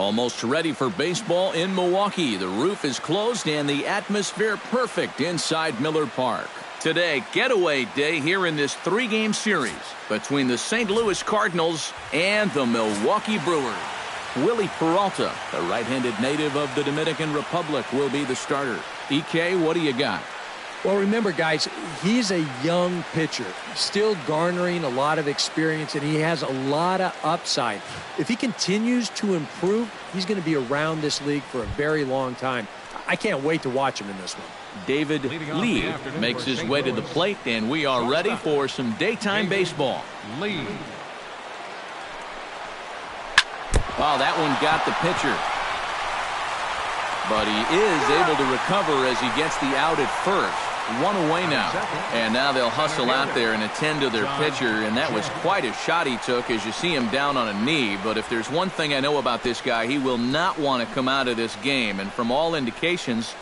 Almost ready for baseball in Milwaukee. The roof is closed and the atmosphere perfect inside Miller Park. Today, getaway day here in this 3-game series between the St. Louis Cardinals and the Milwaukee Brewers. Willie Peralta, the right-handed native of the Dominican Republic, will be the starter. EK, what do you got? Well, remember, guys, he's a young pitcher, still garnering a lot of experience, and he has a lot of upside. If he continues to improve, he's going to be around this league for a very long time. I can't wait to watch him in this one. David Lee makes his way to the plate, and we are ready for some daytime baseball. Lee. Oh, that one got the pitcher. But he is able to recover as he gets the out at first. 1 away now. And now they'll hustle out there and attend to their pitcher. And that was quite a shot he took as you see him down on a knee. But if there's one thing I know about this guy, he will not want to come out of this game. And from all indications,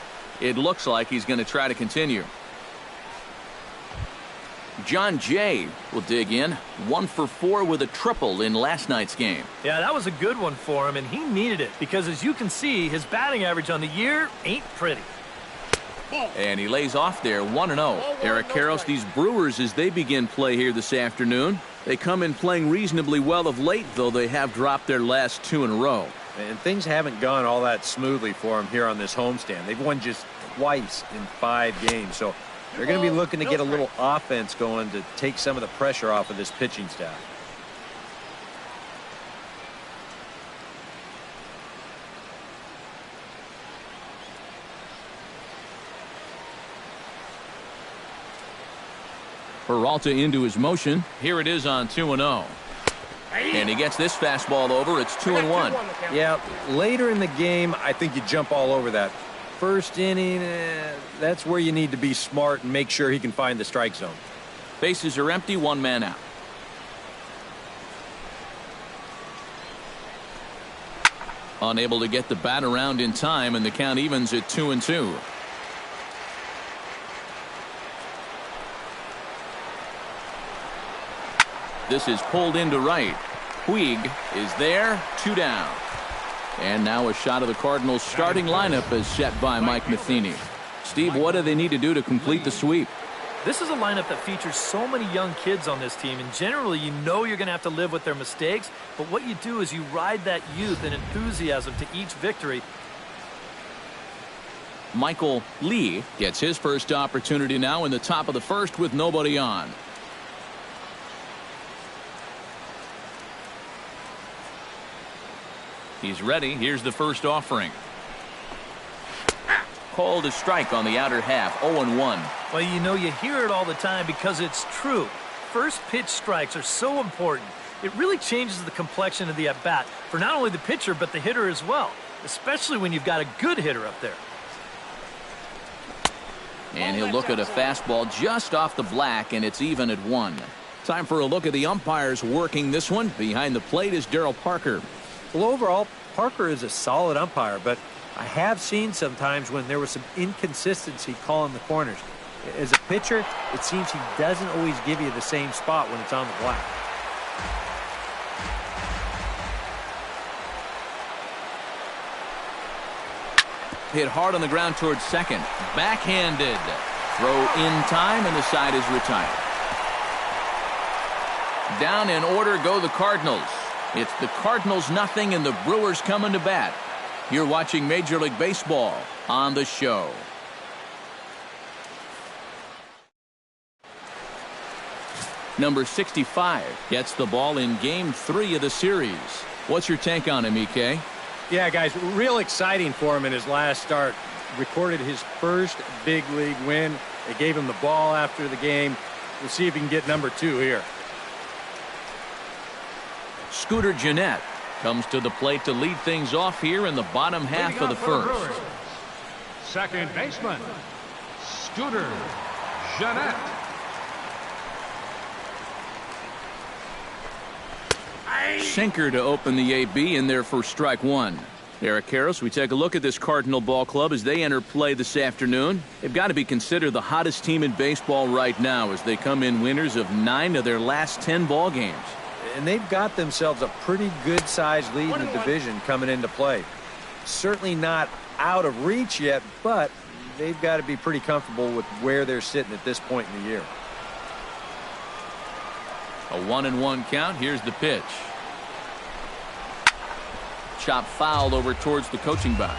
it looks like he's going to try to continue. John Jay will dig in. 1 for 4 with a triple in last night's game. Yeah, that was a good one for him, and he needed it because, as you can see, his batting average on the year ain't pretty. And he lays off there 1-0. Eric Karros, these Brewers, as they begin play here this afternoon, they come in playing reasonably well of late, though they have dropped their last 2 in a row. And things haven't gone all that smoothly for them here on this homestand. They've won just twice in 5 games, so they're going to be looking to get a little offense going to take some of the pressure off of this pitching staff. Peralta into his motion. Here it is on 2-0. And he gets this fastball over. It's 2-1. Yeah, later in the game, I think you jump all over that. First inning, that's where you need to be smart and make sure he can find the strike zone. Bases are empty, 1 man out. Unable to get the bat around in time, and the count evens at 2-2. This is pulled into right. Puig is there, 2 down. And now a shot of the Cardinals' starting lineup is set by Mike Matheny. Steve, what do they need to do to complete the sweep? This is a lineup that features so many young kids on this team, and generally you know you're going to have to live with their mistakes, but what you do is you ride that youth and enthusiasm to each victory. Michael Lee gets his first opportunity now in the top of the first with nobody on. He's ready. Here's the first offering. Called a strike on the outer half. 0-1. Well, you know, you hear it all the time because it's true. First pitch strikes are so important. It really changes the complexion of the at-bat for not only the pitcher but the hitter as well, especially when you've got a good hitter up there. And he'll look at a fastball just off the black, and it's even at 1. Time for a look at the umpires working this one. Behind the plate is Darryl Parker. Well, overall, Parker is a solid umpire, but I have seen sometimes when there was some inconsistency calling the corners. As a pitcher, it seems he doesn't always give you the same spot when it's on the black. Hit hard on the ground towards second. Backhanded. Throw in time, and the side is retired. Down in order go the Cardinals. It's the Cardinals nothing and the Brewers coming to bat. You're watching Major League Baseball on the show. Number 65 gets the ball in Game 3 of the series. What's your take on him, EK? Yeah, guys, real exciting for him in his last start. Recorded his first big league win. They gave him the ball after the game. We'll see if he can get number 2 here. Scooter Gennett comes to the plate to lead things off here in the bottom half of the first. Second baseman, Scooter Gennett. Sinker to open the AB in there for strike 1. Eric Karros, we take a look at this Cardinal ball club as they enter play this afternoon. They've got to be considered the hottest team in baseball right now as they come in winners of 9 of their last 10 ball games. and they've got themselves a pretty good-sized lead in the division coming into play. Certainly not out of reach yet, but they've got to be pretty comfortable with where they're sitting at this point in the year. A 1-1 count. Here's the pitch. Chop fouled over towards the coaching box.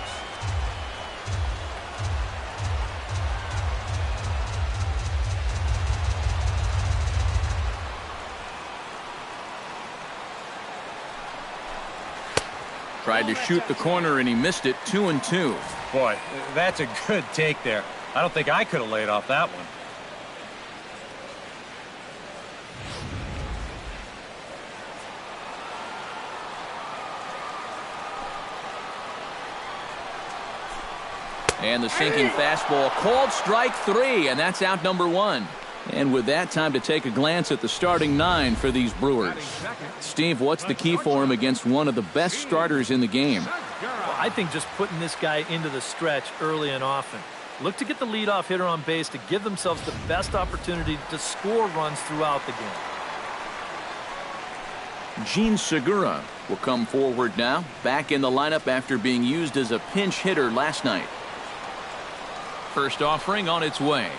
Tried to shoot the corner and he missed it. 2-2. Boy, that's a good take there. I don't think I could have laid off that one. And the sinking fastball called strike 3, and that's out number 1. And with that, time to take a glance at the starting 9 for these Brewers. Steve, what's the key for him against one of the best starters in the game? Well, I think just putting this guy into the stretch early and often. Look to get the leadoff hitter on base to give themselves the best opportunity to score runs throughout the game. Gene Segura will come forward now, back in the lineup after being used as a pinch hitter last night. First offering on its way.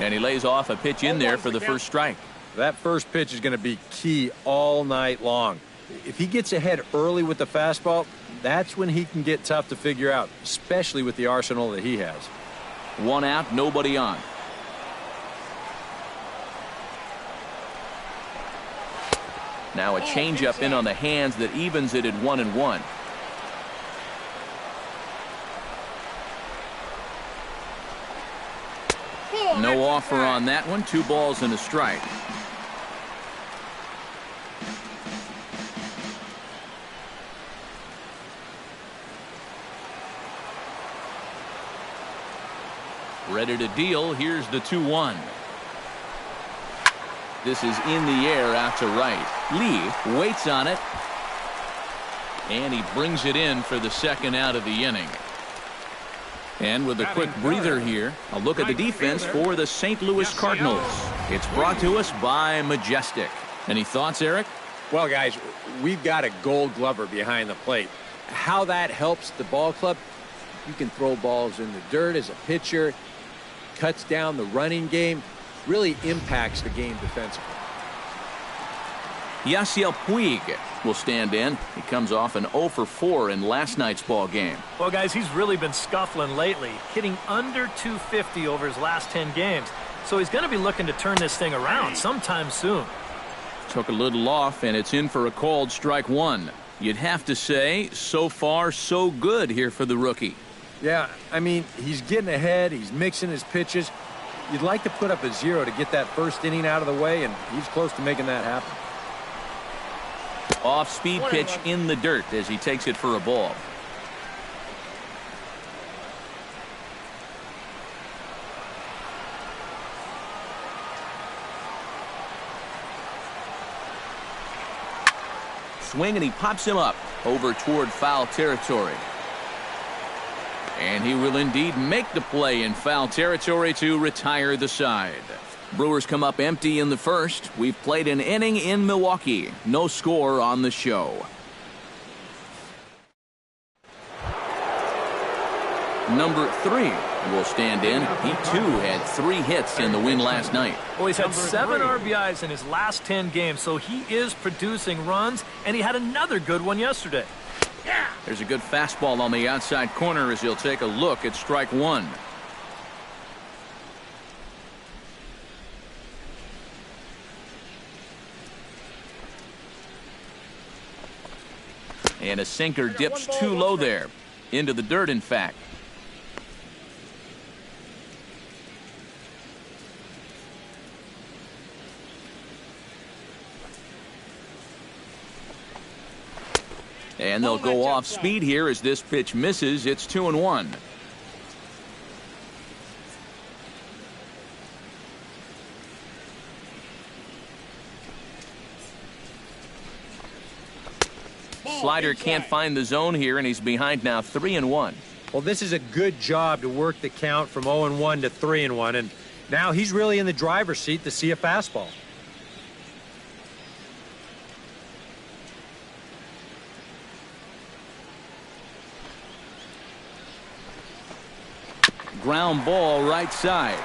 And he lays off a pitch in there for the first strike. That first pitch is going to be key all night long. If he gets ahead early with the fastball, that's when he can get tough to figure out, especially with the arsenal that he has. 1 out, nobody on. Now a changeup in on the hands that evens it at 1-1. No offer on that one. 2 balls and a strike. Ready to deal. Here's the 2-1. This is in the air out to right. Lee waits on it. And he brings it in for the second out of the inning. And with a quick breather here, a look at the defense for the St. Louis Cardinals. It's brought to us by Majestic. Any thoughts, Eric? Well, guys, we've got a gold glover behind the plate. How that helps the ball club, you can throw balls in the dirt as a pitcher, cuts down the running game, really impacts the game defensively. Yasiel Puig will stand in. He comes off an 0 for 4 in last night's ball game. Well, guys, he's really been scuffling lately, hitting under 250 over his last 10 games. So he's going to be looking to turn this thing around sometime soon. Took a little off, and it's in for a called strike 1. You'd have to say, so far, so good here for the rookie. Yeah, I mean, he's getting ahead. He's mixing his pitches. You'd like to put up a 0 to get that first inning out of the way, and he's close to making that happen. Off-speed pitch in the dirt as he takes it for a ball. Swing, and he pops him up over toward foul territory. And he will indeed make the play in foul territory to retire the side. Brewers come up empty in the first. We've played an inning in Milwaukee. No score on the show. Number 3 will stand in. He too had 3 hits in the win last night. Well, he's had 7 RBIs in his last 10 games, so he is producing runs, and he had another good one yesterday. There's a good fastball on the outside corner as he'll take a look at strike 1. And a sinker dips too low there. Into the dirt, in fact. And they'll go off speed here as this pitch misses. It's 2-1. Slider can't find the zone here, and he's behind now 3-1. Well, this is a good job to work the count from 0-1 to 3-1, and now he's really in the driver's seat to see a fastball. Ground ball right side.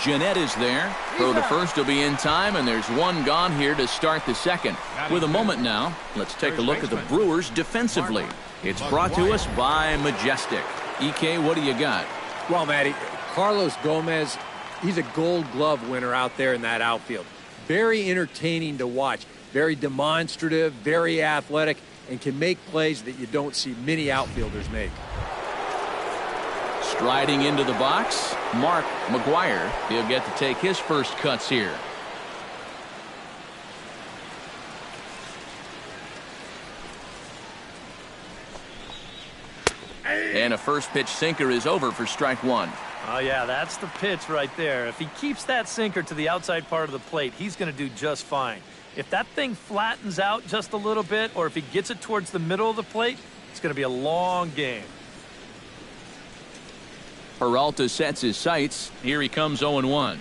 Jeanette is there. Throw to first will be in time, and there's one gone here to start the second. With a moment now, let's take a look at the Brewers defensively. It's brought to us by Majestic. EK, what do you got? Well, Matty, Carlos Gomez, he's a Gold Glove winner out there in that outfield. Very entertaining to watch. Very demonstrative, very athletic, and can make plays that you don't see many outfielders make. Striding into the box, Mark McGuire. He'll get to take his first cuts here. And a first pitch sinker is over for strike one. Oh, yeah, that's the pitch right there. If he keeps that sinker to the outside part of the plate, he's going to do just fine. If that thing flattens out just a little bit, or if he gets it towards the middle of the plate, it's going to be a long game. Peralta sets his sights. Here he comes 0-1.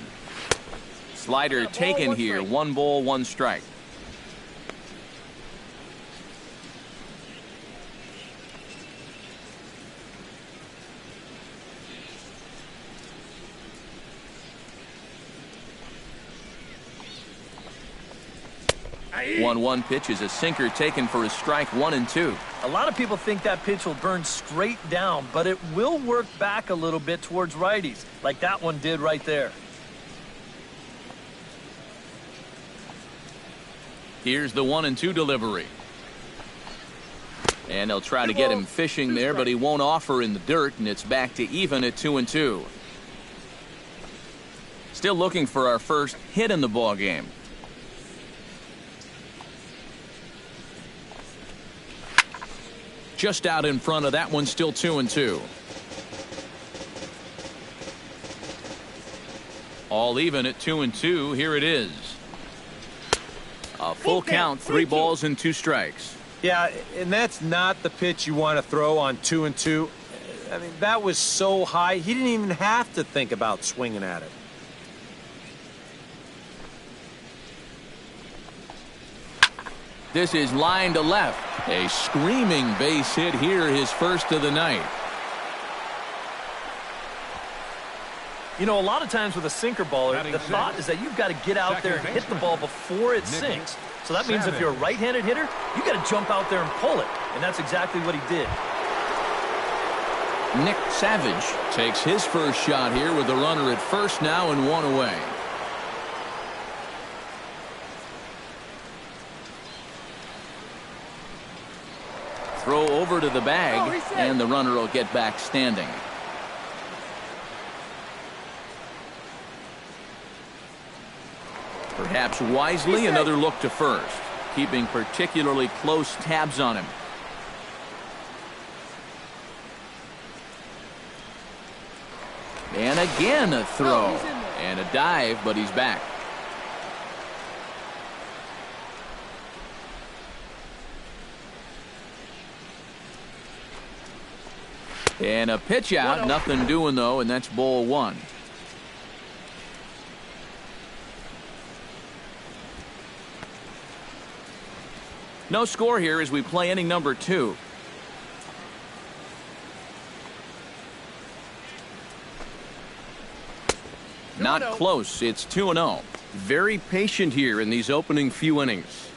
Slider taken here. 1 ball, 1 strike. Aye. 1-1 pitch is a sinker taken for a strike. 1-2. A lot of people think that pitch will burn straight down, but it will work back a little bit towards righties, like that one did right there. Here's the 1-2 delivery. And they'll try to get him fishing there, but he won't offer in the dirt, and it's back to even at 2-2. Still looking for our first hit in the ball game. Just out in front of that one, still 2-2. All even at 2-2. Here it is. A full count, 3 balls and 2 strikes. Yeah, and that's not the pitch you want to throw on 2-2. I mean, that was so high, he didn't even have to think about swinging at it. This is line to left. A screaming base hit here, his first of the night. You know, a lot of times with a sinker baller, the thought is that you've got to get out there and hit the ball before it sinks. So that means if you're a right-handed hitter, you got to jump out there and pull it. And that's exactly what he did. Nick Savage takes his first shot here with the runner at first now and 1 away. Throw over to the bag, and the runner will get back standing. Perhaps wisely, another look to first, keeping particularly close tabs on him. And again a throw and a dive, but he's back. And a pitch out, nothing doing though, and that's ball 1. No score here as we play inning number 2. Not close. It's 2-0. Very patient here in these opening few innings.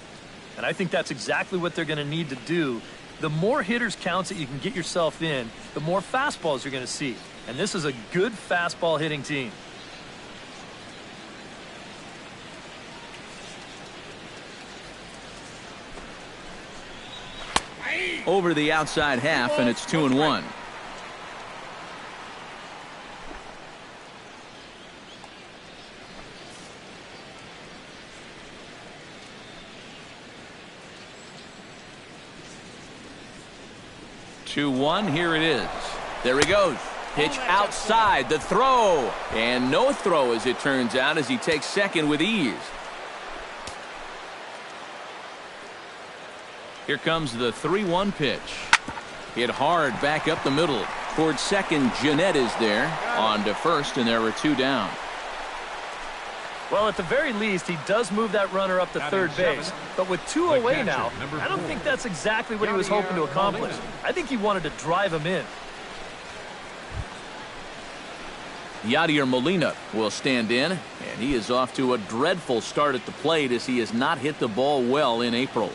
And I think that's exactly what they're going to need to do. The more hitters counts that you can get yourself in, the more fastballs you're going to see. And this is a good fastball hitting team. Over the outside half, and it's 2-1. Here it is. There he goes. Pitch outside. The throw. And no throw, as it turns out, as he takes second with ease. Here comes the 3-1 pitch. Hit hard back up the middle. Towards second, Jeanette is there. On to first, and there are 2 down. Well, at the very least, he does move that runner up to third base. But with 2 away now, I don't think that's exactly what he was hoping to accomplish. I think he wanted to drive him in. Yadier Molina will stand in, and he is off to a dreadful start at the plate as he has not hit the ball well in April.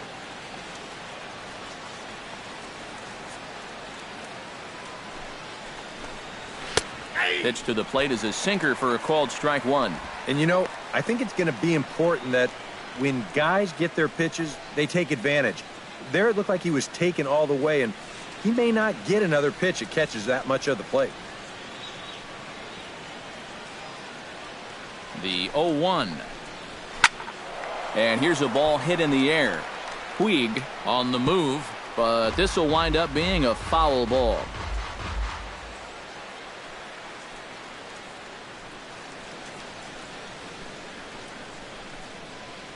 Pitch to the plate is a sinker for a called strike one. And, you know, I think it's going to be important that when guys get their pitches, they take advantage. There it looked like he was taken all the way, and he may not get another pitch that catches that much of the plate. The 0-1. And here's a ball hit in the air. Puig on the move, but this will wind up being a foul ball.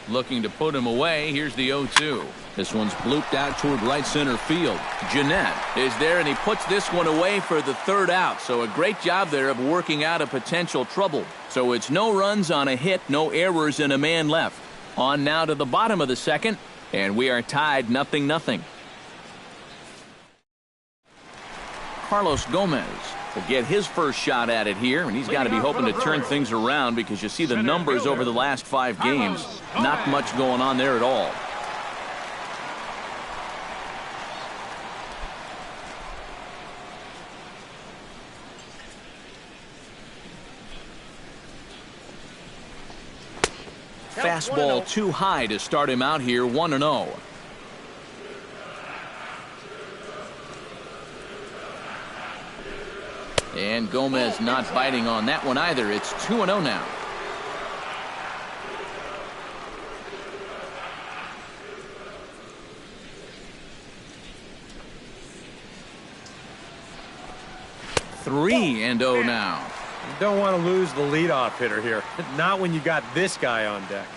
Looking to put him away. Here's the 0-2. This one's blooped out toward right center field. Jeanette is there, and he puts this one away for the third out. So a great job there of working out a potential trouble. So it's no runs on a hit, no errors, and a man left. On now to the bottom of the second, and we are tied 0-0. Carlos Gomez will get his first shot at it here, and he's got to be hoping to turn things around because you see the numbers over the last 5 games. Not much going on there at all. Fastball too high to start him out here, 1-0. And Gomez not biting on that one either. It's 2-0 now. Three and 0 now. You don't want to lose the leadoff hitter here. Not when you got this guy on deck.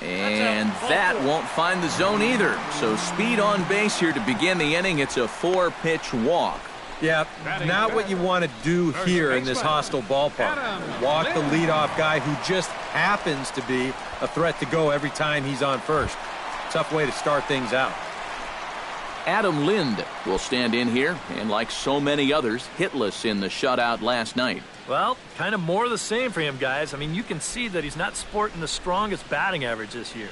And that won't find the zone either. So speed on base here to begin the inning. It's a 4-pitch walk. Yeah, not what you want to do here in this hostile ballpark. Walk the leadoff guy who just happens to be a threat to go every time he's on first. Tough way to start things out. Adam Lind will stand in here, and like so many others, hitless in the shutout last night. Well, kind of more of the same for him, guys. I mean, you can see that he's not sporting the strongest batting average this year.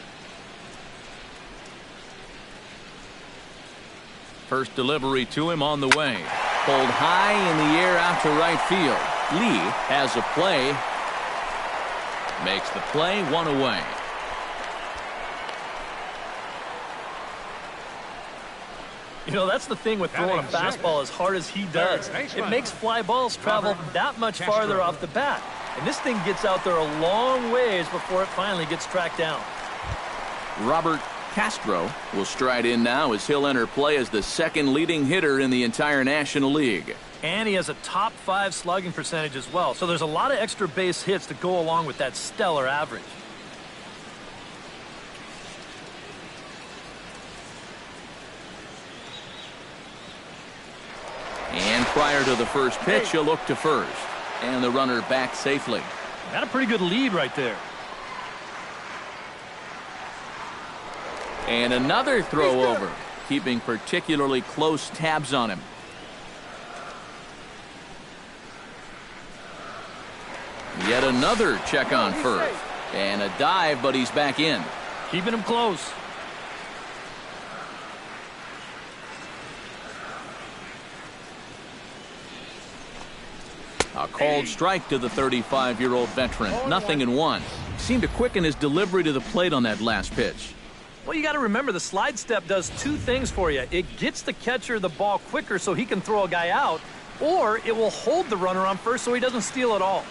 First delivery to him on the way. Pulled high in the air out to right field. Lee has a play. Makes the play, 1 away. You know, that's the thing with throwing a fastball as hard as he does. It makes fly balls travel that much farther off the bat. And this thing gets out there a long ways before it finally gets tracked down. Robert Castro will stride in now as he'll enter play as the second leading hitter in the entire National League. And he has a top 5 slugging percentage as well. So there's a lot of extra base hits to go along with that stellar average. And prior to the first pitch, he'll look to first. And the runner back safely. Got a pretty good lead right there. And another throw over, keeping particularly close tabs on him. Yet another check on first. And a dive, but he's back in. Keeping him close. A called strike to the 35-year-old veteran. 0-1. Seemed to quicken his delivery to the plate on that last pitch. Well, you got to remember the slide step does 2 things for you. It gets the catcher the ball quicker so he can throw a guy out, or it will hold the runner on first so he doesn't steal it all.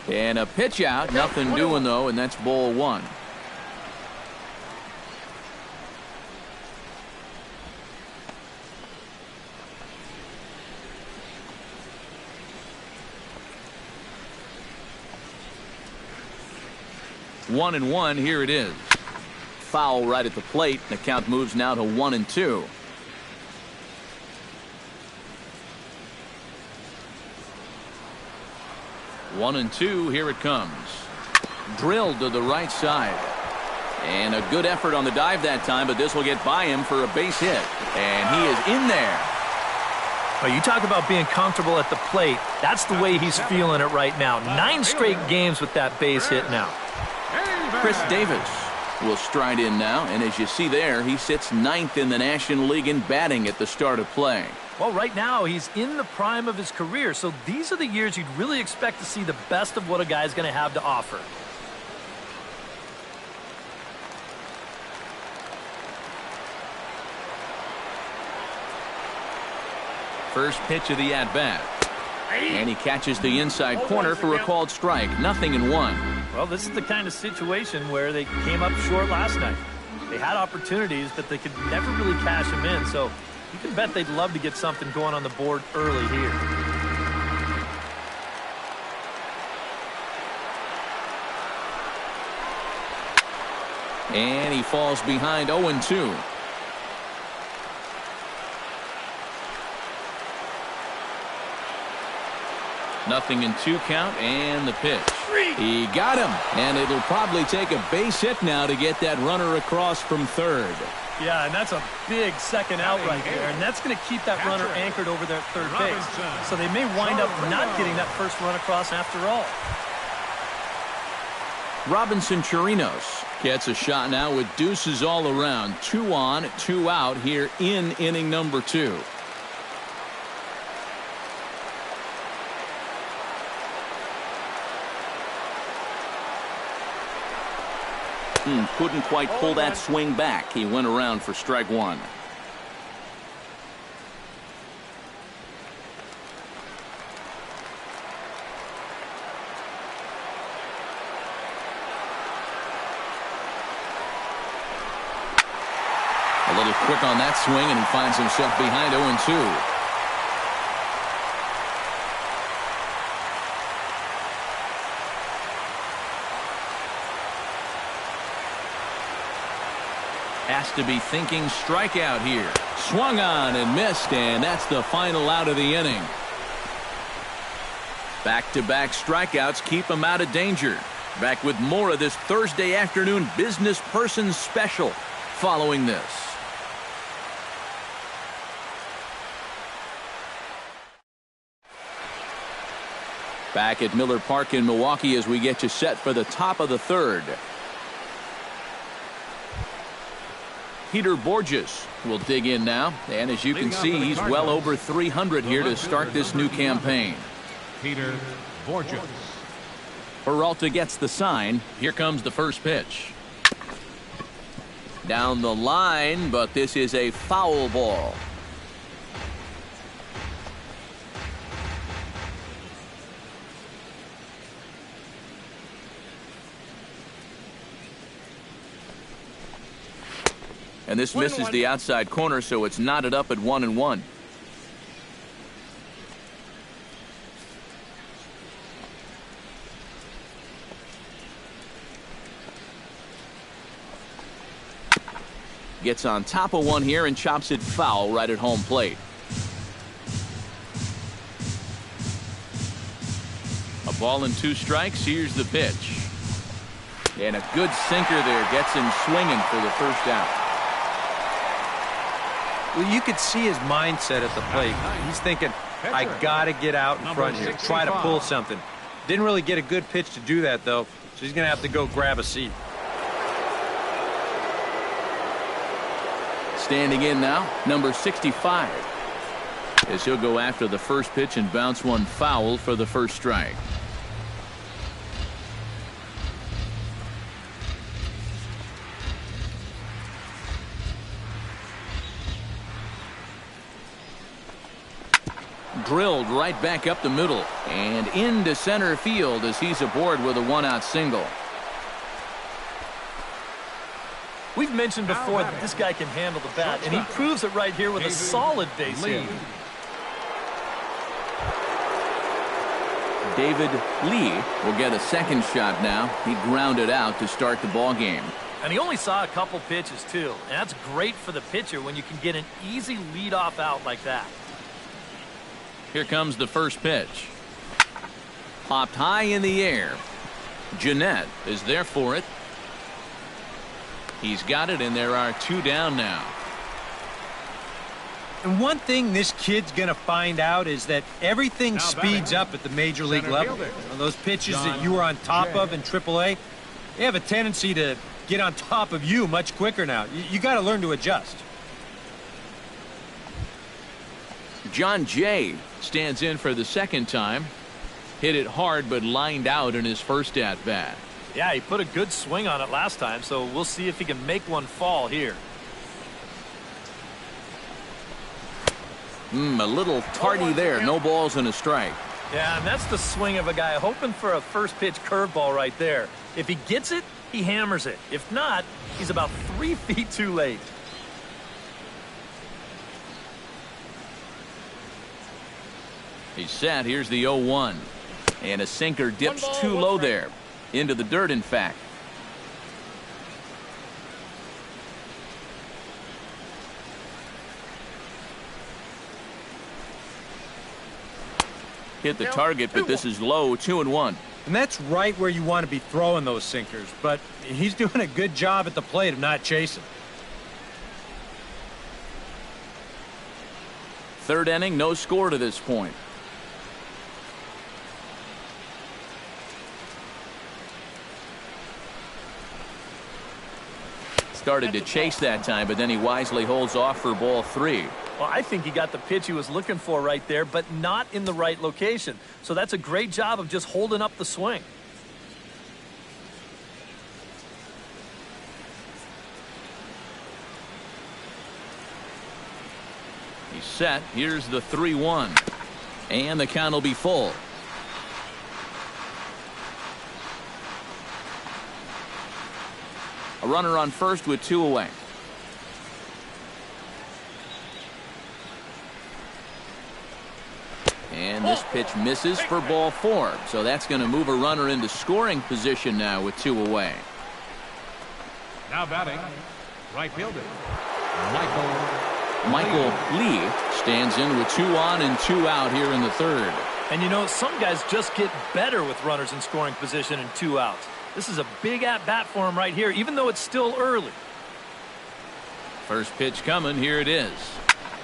And a pitch out. Nothing doing, though, and that's ball 1. One and 1. Here it is. Foul right at the plate. The count moves now to 1-2. One and 2. Here it comes. Drilled to the right side. And a good effort on the dive that time, but this will get by him for a base hit. And he is in there. Well, you talk about being comfortable at the plate. That's the way he's feeling it right now. 9 straight games with that base hit now. Chris Davis will stride in now, and as you see there, he sits 9th in the National League in batting at the start of play. Well, right now, he's in the prime of his career, so these are the years you'd really expect to see the best of what a guy's going to have to offer. First pitch of the at-bat. And he catches the inside corner for a called strike. 0-1. Well, this is the kind of situation where they came up short last night. They had opportunities, but they could never really cash them in, so you can bet they'd love to get something going on the board early here. And he falls behind 0-2. Nothing in 2 count, and the pitch. He got him, and it'll probably take a base hit now to get that runner across from third. Yeah, and that's a big second out right there, and that's going to keep that runner anchored over their third base. So they may wind up not getting that first run across after all. Robinson Chirinos gets a shot now with deuces all around. 2 on, 2 out here in inning number 2. Couldn't quite pull that swing back. He went around for strike 1. A little quick on that swing, and he finds himself behind 0-2. Has to be thinking strikeout here. Swung on and missed, and that's the final out of the inning. Back-to-back strikeouts keep him out of danger. Back with more of this Thursday afternoon business person special following this. Back at Miller Park in Milwaukee as we get you set for the top of the third. Peter Borges will dig in now, and as you can see, he's well over 300 here to start this new campaign. Peter Borges. Peralta gets the sign. Here comes the first pitch. Down the line, but this is a foul ball. And this misses the outside corner, so it's knotted up at 1-1. Gets on top of one here and chops it foul right at home plate. A ball and 2 strikes. Here's the pitch. And a good sinker there gets him swinging for the first out. Well, you could see his mindset at the plate. He's thinking, I got to get out in front here, try to pull something. Didn't really get a good pitch to do that, though, so he's going to have to go grab a seat. Standing in now, number 65. As he'll go after the first pitch and bounce one foul for the first strike. Drilled right back up the middle and into center field as he's aboard with a 1-out single. We've mentioned before that this guy can handle the bat, and he proves it right here with a solid base hit. David Lee will get a second shot now. He grounded out to start the ball game. And he only saw a couple pitches, too. And that's great for the pitcher when you can get an easy leadoff out like that. Here comes the first pitch. Popped high in the air. Jeanette is there for it. He's got it, and there are 2 down now. And one thing this kid's going to find out is that everything speeds up at the major league level. Those pitches that you were on top of in AAA, they have a tendency to get on top of you much quicker now. You got to learn to adjust. John Jay stands in for the second time. Hit it hard, but lined out in his first at-bat. Yeah, he put a good swing on it last time, so we'll see if he can make one fall here. A little tardy there. No balls and a strike. Yeah, and that's the swing of a guy hoping for a first pitch curveball right there. If he gets it, he hammers it. If not, he's about 3 feet too late. He's set. Here's the 0-1. And a sinker dips too low there. Into the dirt, in fact. Hit the target, but this is low. 2-1. And that's right where you want to be throwing those sinkers. But he's doing a good job at the plate of not chasing. Third inning, no score to this point. Started to chase that time, but then he wisely holds off for ball 3. Well, I think he got the pitch he was looking for right there, but not in the right location. So that's a great job of just holding up the swing. He's set. Here's the 3-1. And the count will be full. A runner on first with 2 away. And this pitch misses for ball 4. So that's going to move a runner into scoring position now with 2 away. Now batting, right fielder, Michael Lee stands in with 2 on and 2 out here in the third. And you know, some guys just get better with runners in scoring position and 2 outs. This is a big at-bat for him right here, even though it's still early. First pitch coming. Here it is.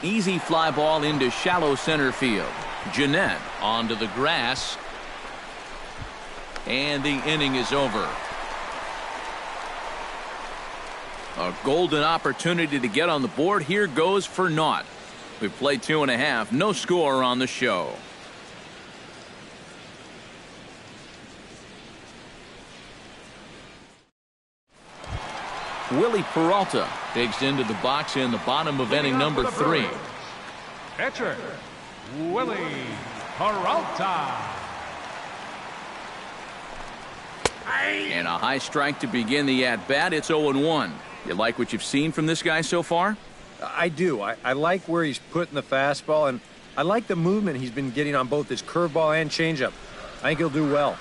Easy fly ball into shallow center field. Jeanette onto the grass. And the inning is over. A golden opportunity to get on the board. Here goes for naught. We've played 2.5. No score on the show. Willie Peralta digs into the box in the bottom of inning number 3. pitcher, Willie Peralta. And a high strike to begin the at-bat. It's 0-1. You like what you've seen from this guy so far? I do. I like where he's putting the fastball, and I like the movement he's been getting on both his curveball and changeup. I think he'll do well.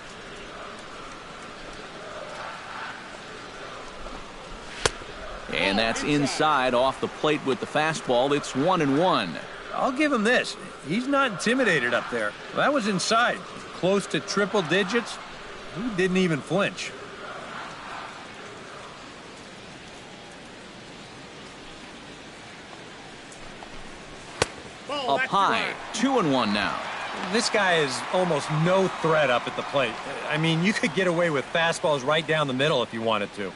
And that's inside off the plate with the fastball. It's 1-1. I'll give him this. He's not intimidated up there. That was inside. Close to triple digits. He didn't even flinch. Up high. 2-1 now. This guy is almost no threat up at the plate. I mean, you could get away with fastballs right down the middle if you wanted to.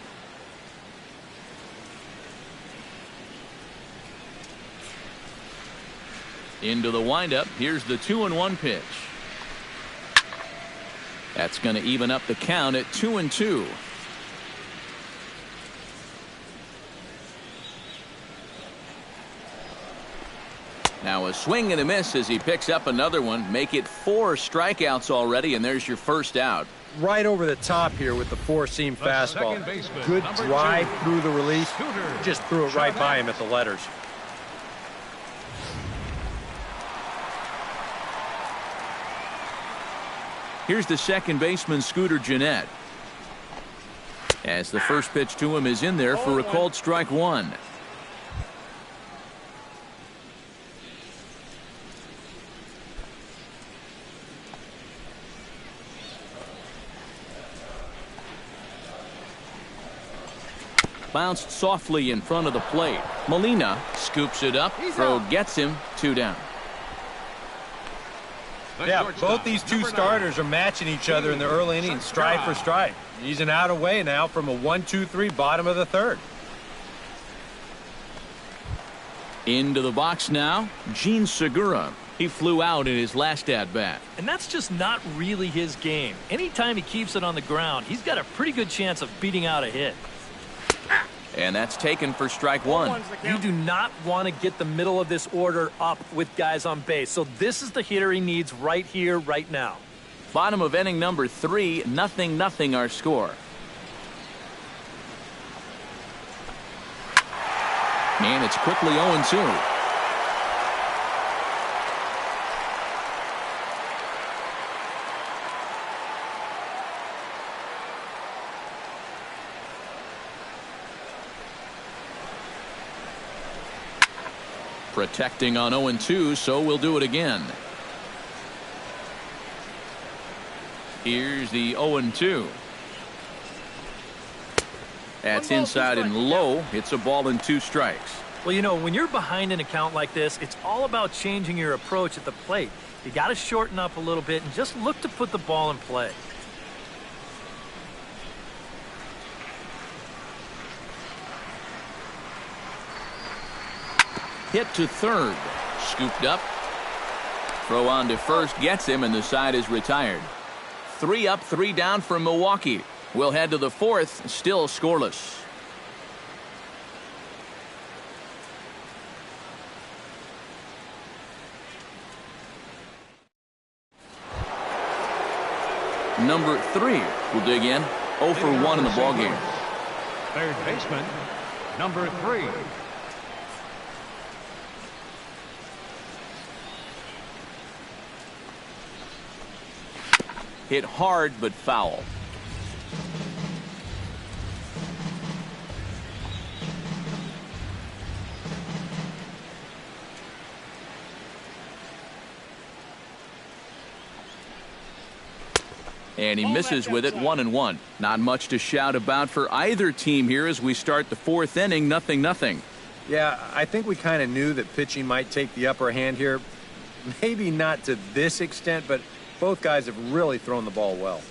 Into the windup. Here's the 2-1 pitch. That's going to even up the count at 2-2. Now a swing and a miss as he picks up another one. Make it 4 strikeouts already, and there's your first out. Right over the top here with the 4-seam fastball. Good drive through the release. Just threw it right by him at the letters. Here's the second baseman, Scooter Gennett. As the first pitch to him is in there for a called strike 1. Bounced softly in front of the plate. Molina scoops it up. Throw gets him. 2 down. Yeah, both these two starters are matching each other in the early innings, stride for stride. He's an out away now from a 1-2-3 bottom of the third. Into the box now, Gene Segura. He flew out in his last at-bat. And that's just not really his game. Anytime he keeps it on the ground, he's got a pretty good chance of beating out a hit. And that's taken for strike 1. You do not want to get the middle of this order up with guys on base. So this is the hitter he needs right here, right now. Bottom of inning number 3, 0-0 our score. And it's quickly 0-2. Protecting on 0-2, so we'll do it again. Here's the 0-2. That's inside and low. It's a ball and 2 strikes. Well, you know, when you're behind an account like this, it's all about changing your approach at the plate. You got to shorten up a little bit and just look to put the ball in play. Hit to third. Scooped up. Throw on to first gets him, and the side is retired. 3 up, 3 down for Milwaukee. We'll head to the 4th, still scoreless. Number 3 will dig in. 0 for 1 in the ballgame. Third baseman, number 3. Hit hard but foul. And he misses with it, 1-1. Not much to shout about for either team here as we start the 4th inning, 0-0. Yeah, I think we kind of knew that pitching might take the upper hand here. Maybe not to this extent, but both guys have really thrown the ball well.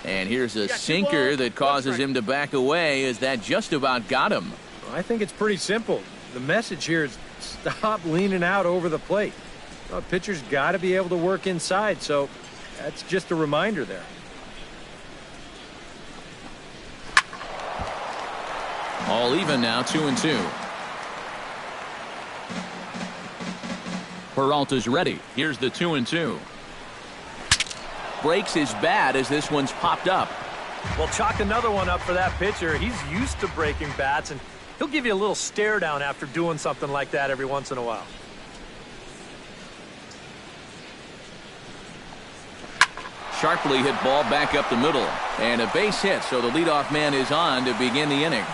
And here's a sinker that causes him to back away as that just about got him. I think it's pretty simple. The message here is stop leaning out over the plate. Well, pitcher's got to be able to work inside, so that's just a reminder there. All even now, 2-2. Peralta's ready. Here's the 2-2. Breaks his bat as this one's popped up. Well, chalk another one up for that pitcher. He's used to breaking bats, and he'll give you a little stare down after doing something like that every once in a while. Sharply hit ball back up the middle. And a base hit, so the leadoff man is on to begin the inning.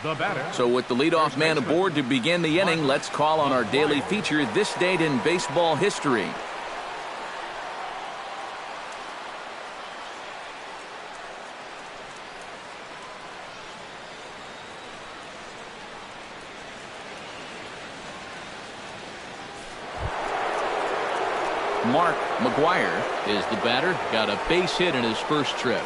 The batter. So with the leadoff man aboard to begin the inning, let's call on our daily feature, This Date in Baseball History. Mark McGuire is the batter. Got a base hit in his first trip.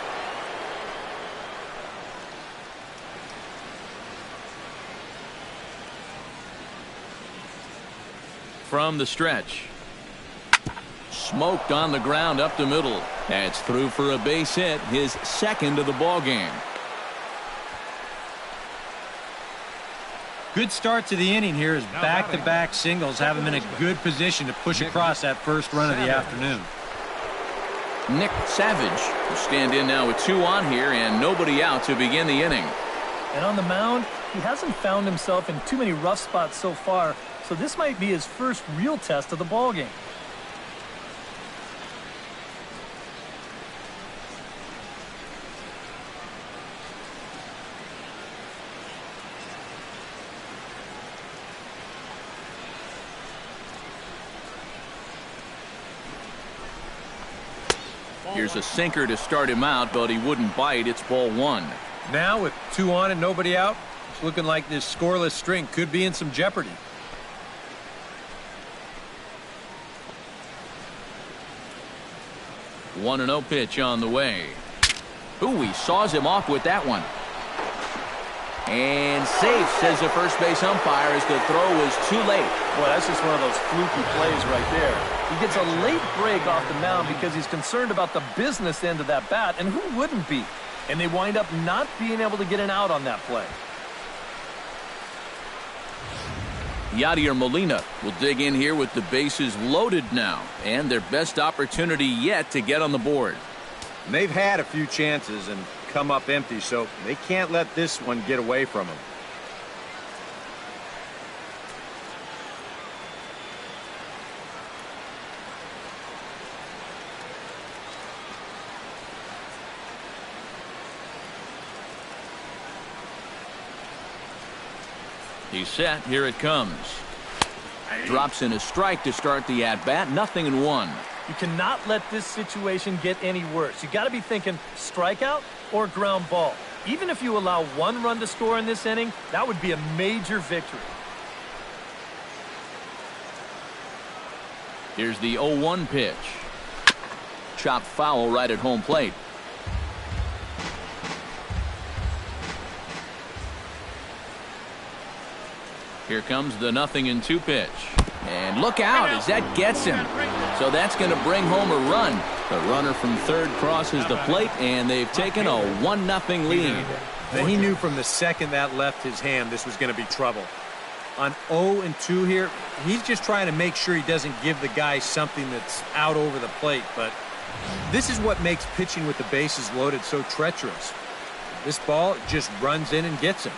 From the stretch. Smoked on the ground up the middle. That's through for a base hit, his second of the ball game. Good start to the inning here as back-to-back singles have him in a good position to push across that first run of the afternoon. Nick Savage will stand in now with 2 on here and nobody out to begin the inning. And on the mound, he hasn't found himself in too many rough spots so far, so this might be his first real test of the ballgame. Here's a sinker to start him out, but he wouldn't bite. It's ball one. Now with 2 on and nobody out, it's looking like this scoreless string could be in some jeopardy. One and 0 pitch on the way. Ooh, he saws him off with that one. And safe, says the first base umpire, as the throw was too late. Boy, that's just one of those fluky plays right there. He gets a late break off the mound because he's concerned about the business end of that bat, and who wouldn't be? And they wind up not being able to get an out on that play. Yadier Molina will dig in here with the bases loaded now, and their best opportunity yet to get on the board. And they've had a few chances and come up empty, so they can't let this one get away from them. He's set. Here it comes. Drops in a strike to start the at-bat. 0-1. You cannot let this situation get any worse. You got to be thinking strikeout or ground ball. Even if you allow 1 run to score in this inning, that would be a major victory. Here's the 0-1 pitch. Chopped foul right at home plate. Here comes the 0-2 pitch. And look out as that gets him. So that's going to bring home a run. The runner from third crosses the plate, and they've taken a 1-0 lead. And he knew from the second that left his hand this was going to be trouble. On 0-2 here, he's just trying to make sure he doesn't give the guy something that's out over the plate. But this is what makes pitching with the bases loaded so treacherous. This ball just runs in and gets him.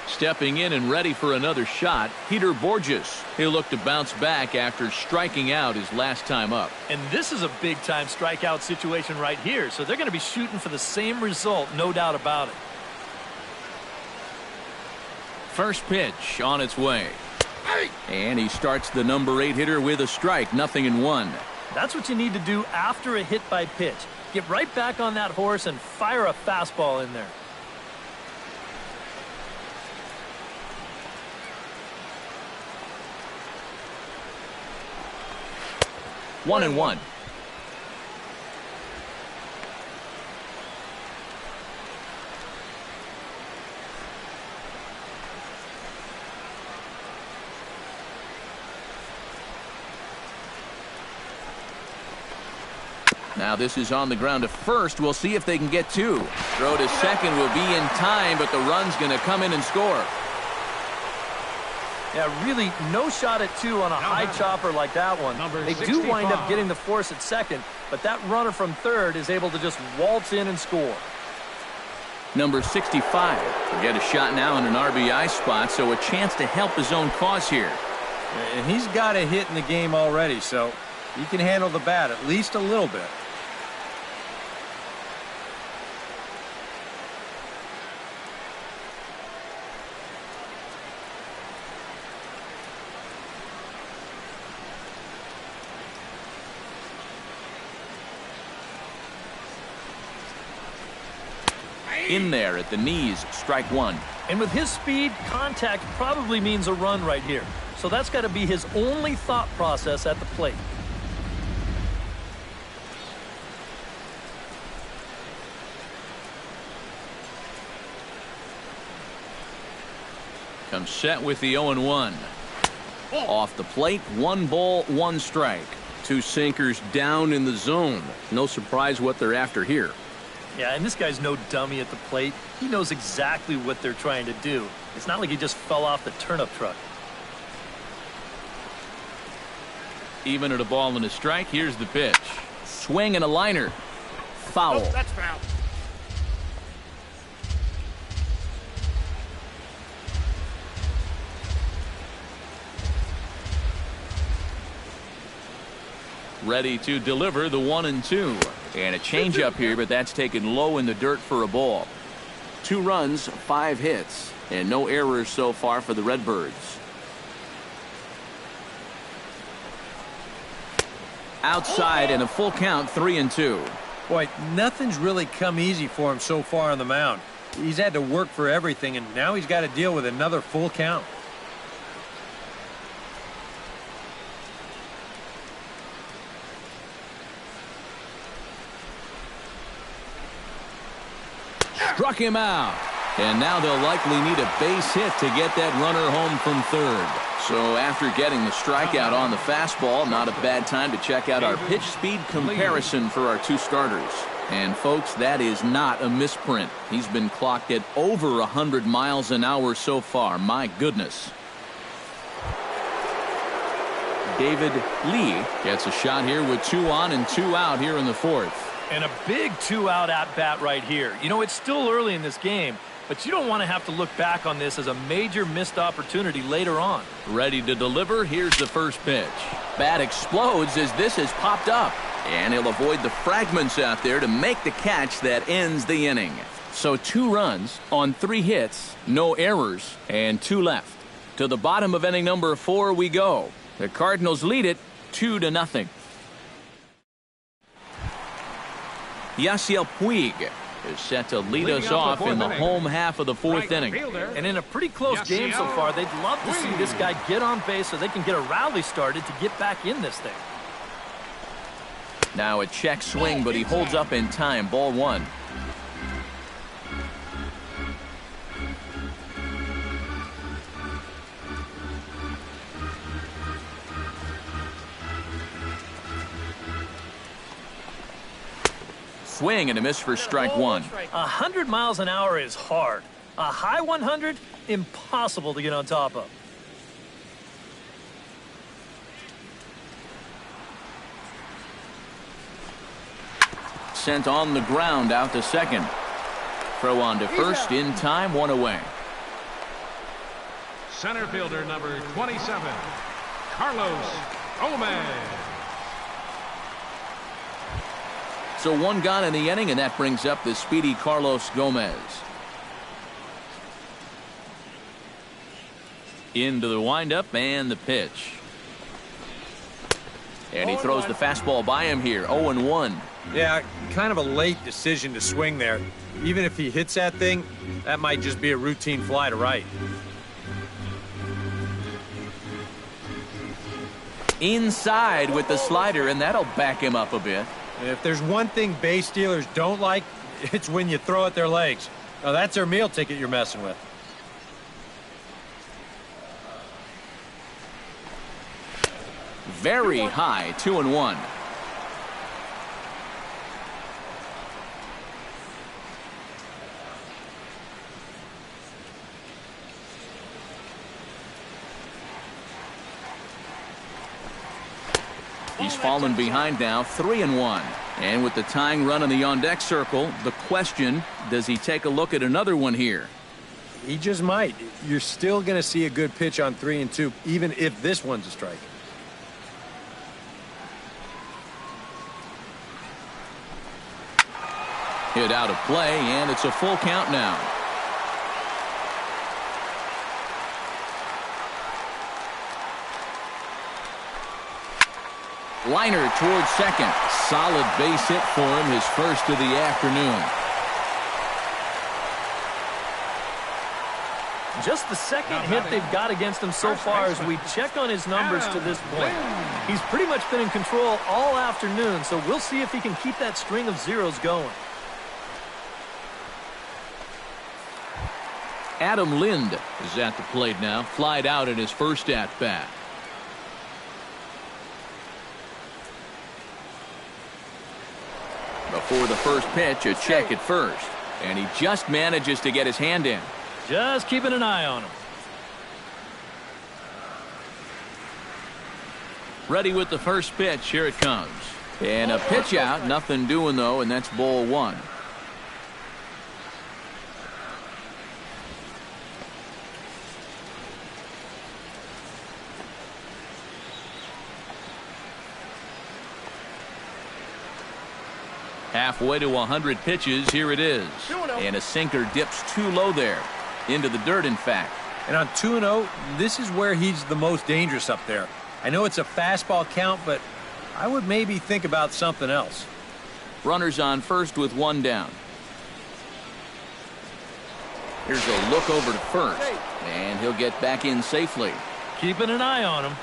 Stepping in and ready for another shot, Peter Borges. He'll look to bounce back after striking out his last time up. And this is a big-time strikeout situation right here, so they're going to be shooting for the same result, no doubt about it. First pitch on its way. And he starts the number 8 hitter with a strike. 0-1. That's what you need to do after a hit by pitch. Get right back on that horse and fire a fastball in there. 1-1. Now this is on the ground to first. We'll see if they can get 2. Throw to second will be in time, but the run's going to come in and score. Yeah, really no shot at 2 on a high chopper like that one. They do wind up getting the force at second, but that runner from third is able to just waltz in and score. Number 65 will get a shot now in an RBI spot, so a chance to help his own cause here. And he's got a hit in the game already, so he can handle the bat at least a little bit. In there at the knees, strike 1. And with his speed, contact probably means a run right here. So that's got to be his only thought process at the plate. Comes set with the 0-1. Off the plate, 1 ball, 1 strike. 2 sinkers down in the zone. No surprise what they're after here. Yeah, and this guy's no dummy at the plate. He knows exactly what they're trying to do. It's not like he just fell off the turnip truck. Even at a ball and a strike, here's the pitch. Swing and a liner. Foul. Oh, that's foul. Ready to deliver the 1-2. And a changeup here, but that's taken low in the dirt for a ball. 2 runs, 5 hits, and no errors so far for the Redbirds. Outside and a full count, 3-2. Boy, nothing's really come easy for him so far on the mound. He's had to work for everything, and now he's got to deal with another full count. Struck him out. And now they'll likely need a base hit to get that runner home from third. So after getting the strikeout on the fastball, not a bad time to check out our pitch speed comparison for our two starters. And folks, that is not a misprint. He's been clocked at over 100 miles an hour so far. My goodness. David Lee gets a shot here with 2 on and 2 out here in the fourth. And a big 2-out at-bat right here. You know, it's still early in this game, but you don't want to have to look back on this as a major missed opportunity later on. Ready to deliver. Here's the first pitch. Bat explodes as this has popped up. And he'll avoid the fragments out there to make the catch that ends the inning. So 2 runs on 3 hits, no errors, and 2 left. To the bottom of inning number 4 we go. The Cardinals lead it 2-0. Yasiel Puig is set to lead us off in the home half of the 4th inning. And in a pretty close game so far, they'd love to see this guy get on base so they can get a rally started to get back in this thing. Now a check swing, but he holds up in time. Ball 1. Swing and a miss for strike 1. 100 miles an hour is hard. A high 100, impossible to get on top of. Sent on the ground out to second. Throw on to first in time, 1 away. Center fielder number 27, Carlos Gomez. So 1 gone in the inning, and that brings up the speedy Carlos Gomez. Into the windup and the pitch. And he throws the fastball by him here, 0-1. Yeah, kind of a late decision to swing there. Even if he hits that thing, that might just be a routine fly to right. Inside with the slider, and that'll back him up a bit. And if there's one thing base stealers don't like, it's when you throw at their legs. Now, that's their meal ticket you're messing with. Very high, 2-1. He's fallen behind now, 3-1. And with the tying run in the on-deck circle, the question, does he take a look at another one here? He just might. You're still going to see a good pitch on 3-2, even if this one's a strike. Hit out of play, and it's a full count now. Liner towards second. Solid base hit for him, his first of the afternoon. Just the second hit they've got against him so far as we check on his numbers to this point. He's pretty much been in control all afternoon, so we'll see if he can keep that string of zeros going. Adam Lind is at the plate now, flied out in his first at-bat. Before the first pitch, a check at first. And he just manages to get his hand in. Just keeping an eye on him. Ready with the first pitch. Here it comes. And a pitch out. Nothing doing, though, and that's ball 1. Halfway to 100 pitches, here it is. And a sinker dips too low there. Into the dirt, in fact. And on 2-0, this is where he's the most dangerous up there. I know it's a fastball count, but I would maybe think about something else. Runners on first with one down. Here's a look over to first, and he'll get back in safely. Keeping an eye on him.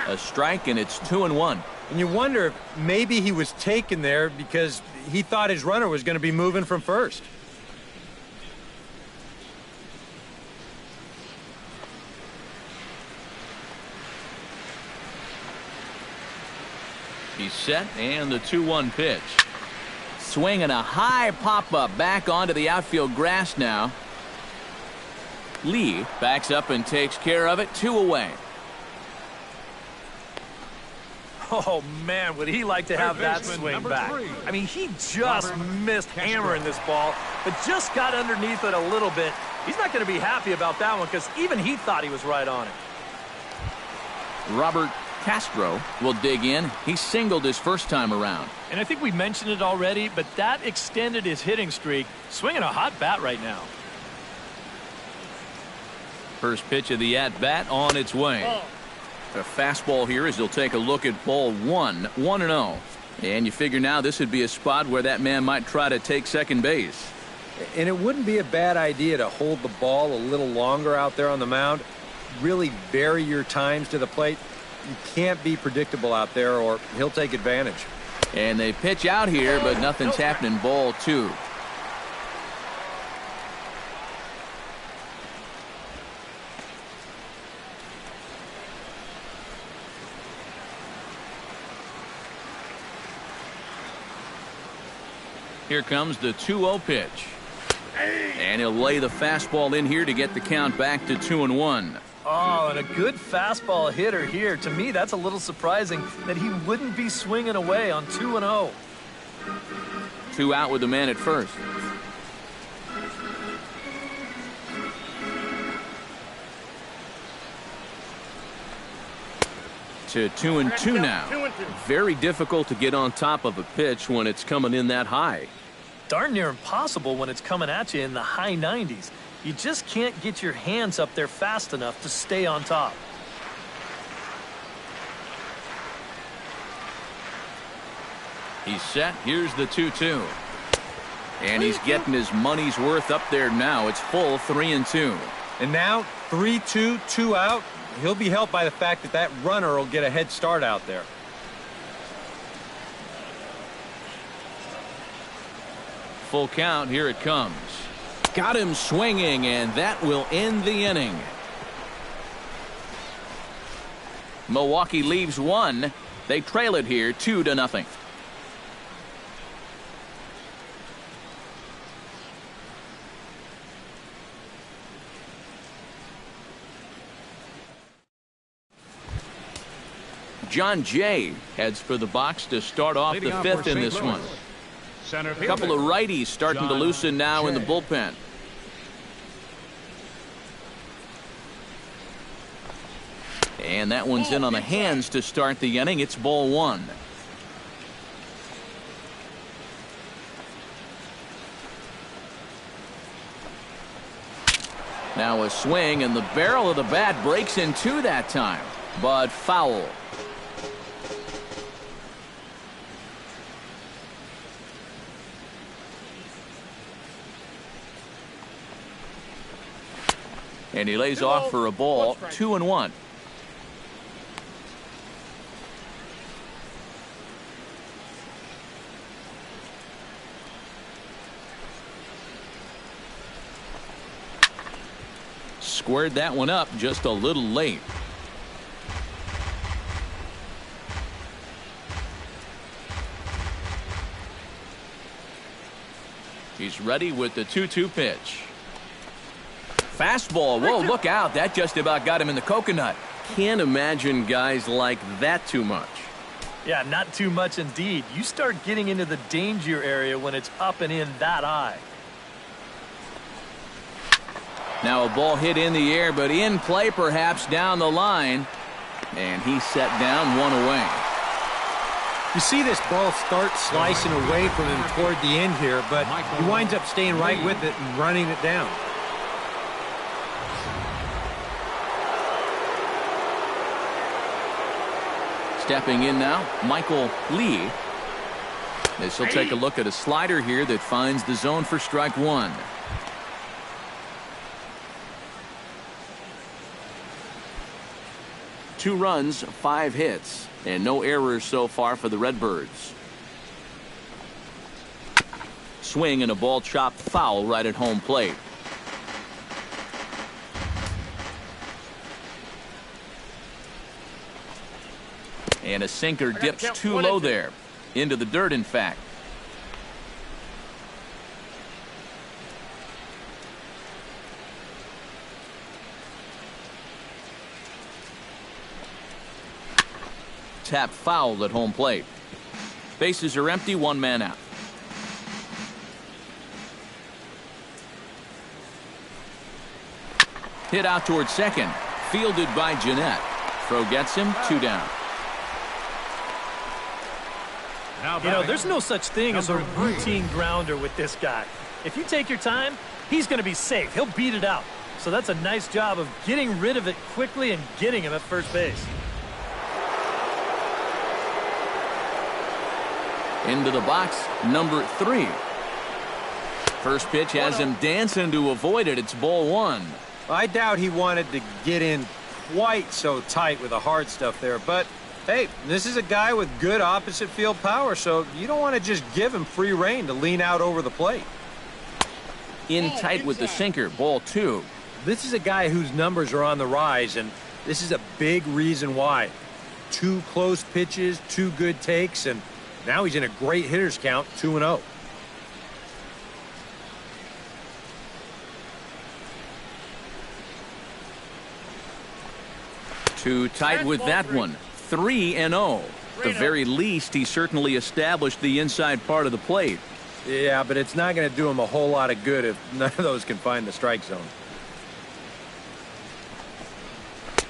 A strike, and it's 2-1. And you wonder if maybe he was taken there because he thought his runner was going to be moving from first. He's set, and the 2-1 pitch. Swinging a high pop-up back onto the outfield grass now. Lee backs up and takes care of it. 2 away. Oh, man, would he like to have that swing back. I mean, he just missed hammering this ball, but just got underneath it a little bit. He's not going to be happy about that one because even he thought he was right on it. Robert Castro will dig in. He singled his first time around. And I think we mentioned it already, but that extended his hitting streak. Swinging a hot bat right now. First pitch of the at-bat on its way. A fastball here as he'll take a look at ball 1, 1-0. And you figure now this would be a spot where that man might try to take second base. And it wouldn't be a bad idea to hold the ball a little longer out there on the mound. Really vary your times to the plate. You can't be predictable out there or he'll take advantage. And they pitch out here, but nothing's happening. Ball 2. Here comes the 2-0 pitch. And he'll lay the fastball in here to get the count back to 2-1. Oh, and a good fastball hitter here. To me, that's a little surprising that he wouldn't be swinging away on 2-0. 2 out with the man at first. To 2-2 now. Very difficult to get on top of a pitch when it's coming in that high. Darn near impossible when it's coming at you in the high 90s. You just can't get your hands up there fast enough to stay on top. He's set. Here's the 2-2. And he's getting his money's worth up there now. It's full 3-2. And now 3-2, 2 out. He'll be helped by the fact that that runner will get a head start out there. Full count. Here it comes. Got him swinging, and that will end the inning. Milwaukee leaves 1. They trail it here 2-0. John Jay heads for the box to start off the 5th in this one. A couple of righties starting to loosen now in the bullpen. And that one's in on the hands to start the inning. It's ball 1. Now a swing, and the barrel of the bat breaks in 2 that time, but foul. And he lays off for a ball. 2-1. Squared that one up just a little late. He's ready with the 2-2 pitch. Fastball. Whoa, look out. That just about got him in the coconut. Can't imagine guys like that too much. Yeah, not too much indeed. You start getting into the danger area when it's up and in that high. Now a ball hit in the air, but in play perhaps down the line. And he's set down 1 away. You see this ball start slicing away from him toward the end here, but he winds up staying right with it and running it down. Stepping in now, Michael Lee. This will take a look at a slider here that finds the zone for strike one. Two runs, 5 hits, and no errors so far for the Redbirds. Swing and a ball chopped foul right at home plate. And a sinker dips too low there. Into the dirt, in fact. Tap fouled at home plate. Bases are empty, 1 man out. Hit out towards second. Fielded by Jeanette. Throw gets him, 2 down. You know, there's no such thing as a routine grounder with this guy. If you take your time, he's going to be safe. He'll beat it out. So that's a nice job of getting rid of it quickly and getting him at first base. Into the box, number 3. First pitch has him dancing to avoid it. It's ball 1. I doubt he wanted to get in quite so tight with the hard stuff there, but hey, this is a guy with good opposite field power, so you don't want to just give him free rein to lean out over the plate. In tight with the sinker, ball 2. This is a guy whose numbers are on the rise, and this is a big reason why. 2 close pitches, 2 good takes, and now he's in a great hitter's count, 2-0. Too tight with that one. 3-0. At the very least, he certainly established the inside part of the plate. Yeah, but it's not going to do him a whole lot of good if none of those can find the strike zone.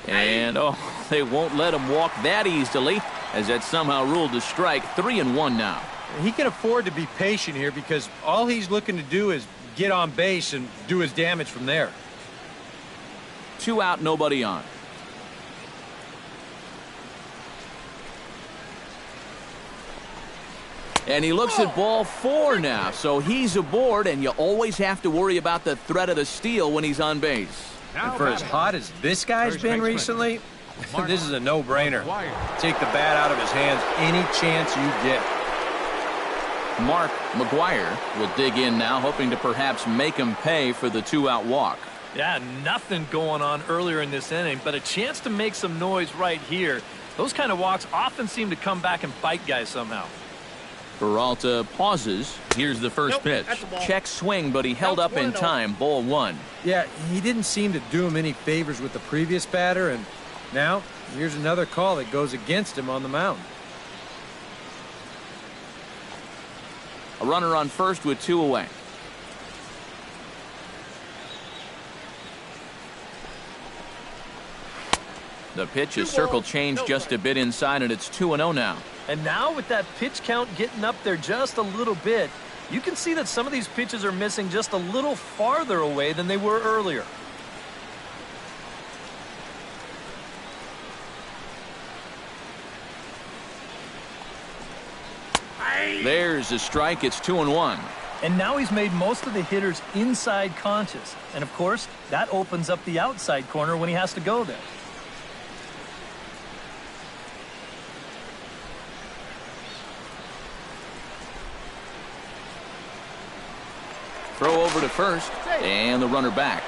And, oh, they won't let him walk that easily, as that's somehow ruled a strike. 3-1 now. He can afford to be patient here because all he's looking to do is get on base and do his damage from there. 2 out, nobody on. And he looks at ball 4 now, so he's aboard, and you always have to worry about the threat of the steal when he's on base. And for as hot as this guy's been recently, this is a no-brainer. Take the bat out of his hands any chance you get. Mark McGuire will dig in now, hoping to perhaps make him pay for the 2-out walk. Yeah, nothing going on earlier in this inning, but a chance to make some noise right here. Those kind of walks often seem to come back and bite guys somehow. Peralta pauses. Here's the first pitch. Check swing, but he held up in time. Ball 1. Yeah, he didn't seem to do him any favors with the previous batter, and now here's another call that goes against him on the mound. A runner on first with 2 away. The pitch is circle changed just a bit inside, and it's 2-0 now. And now with that pitch count getting up there just a little bit, you can see that some of these pitches are missing just a little farther away than they were earlier. There's a strike. It's 2-1. And now he's made most of the hitters inside conscious. And of course, that opens up the outside corner when he has to go there. Throw over to first, and the runner back.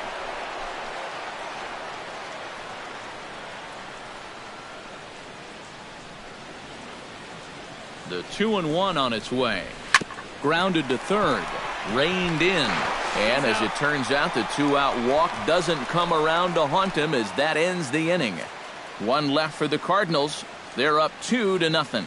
The 2-1 on its way. Grounded to third. Reined in. And as it turns out, the 2-out walk doesn't come around to haunt him as that ends the inning. 1 left for the Cardinals. They're up 2-0.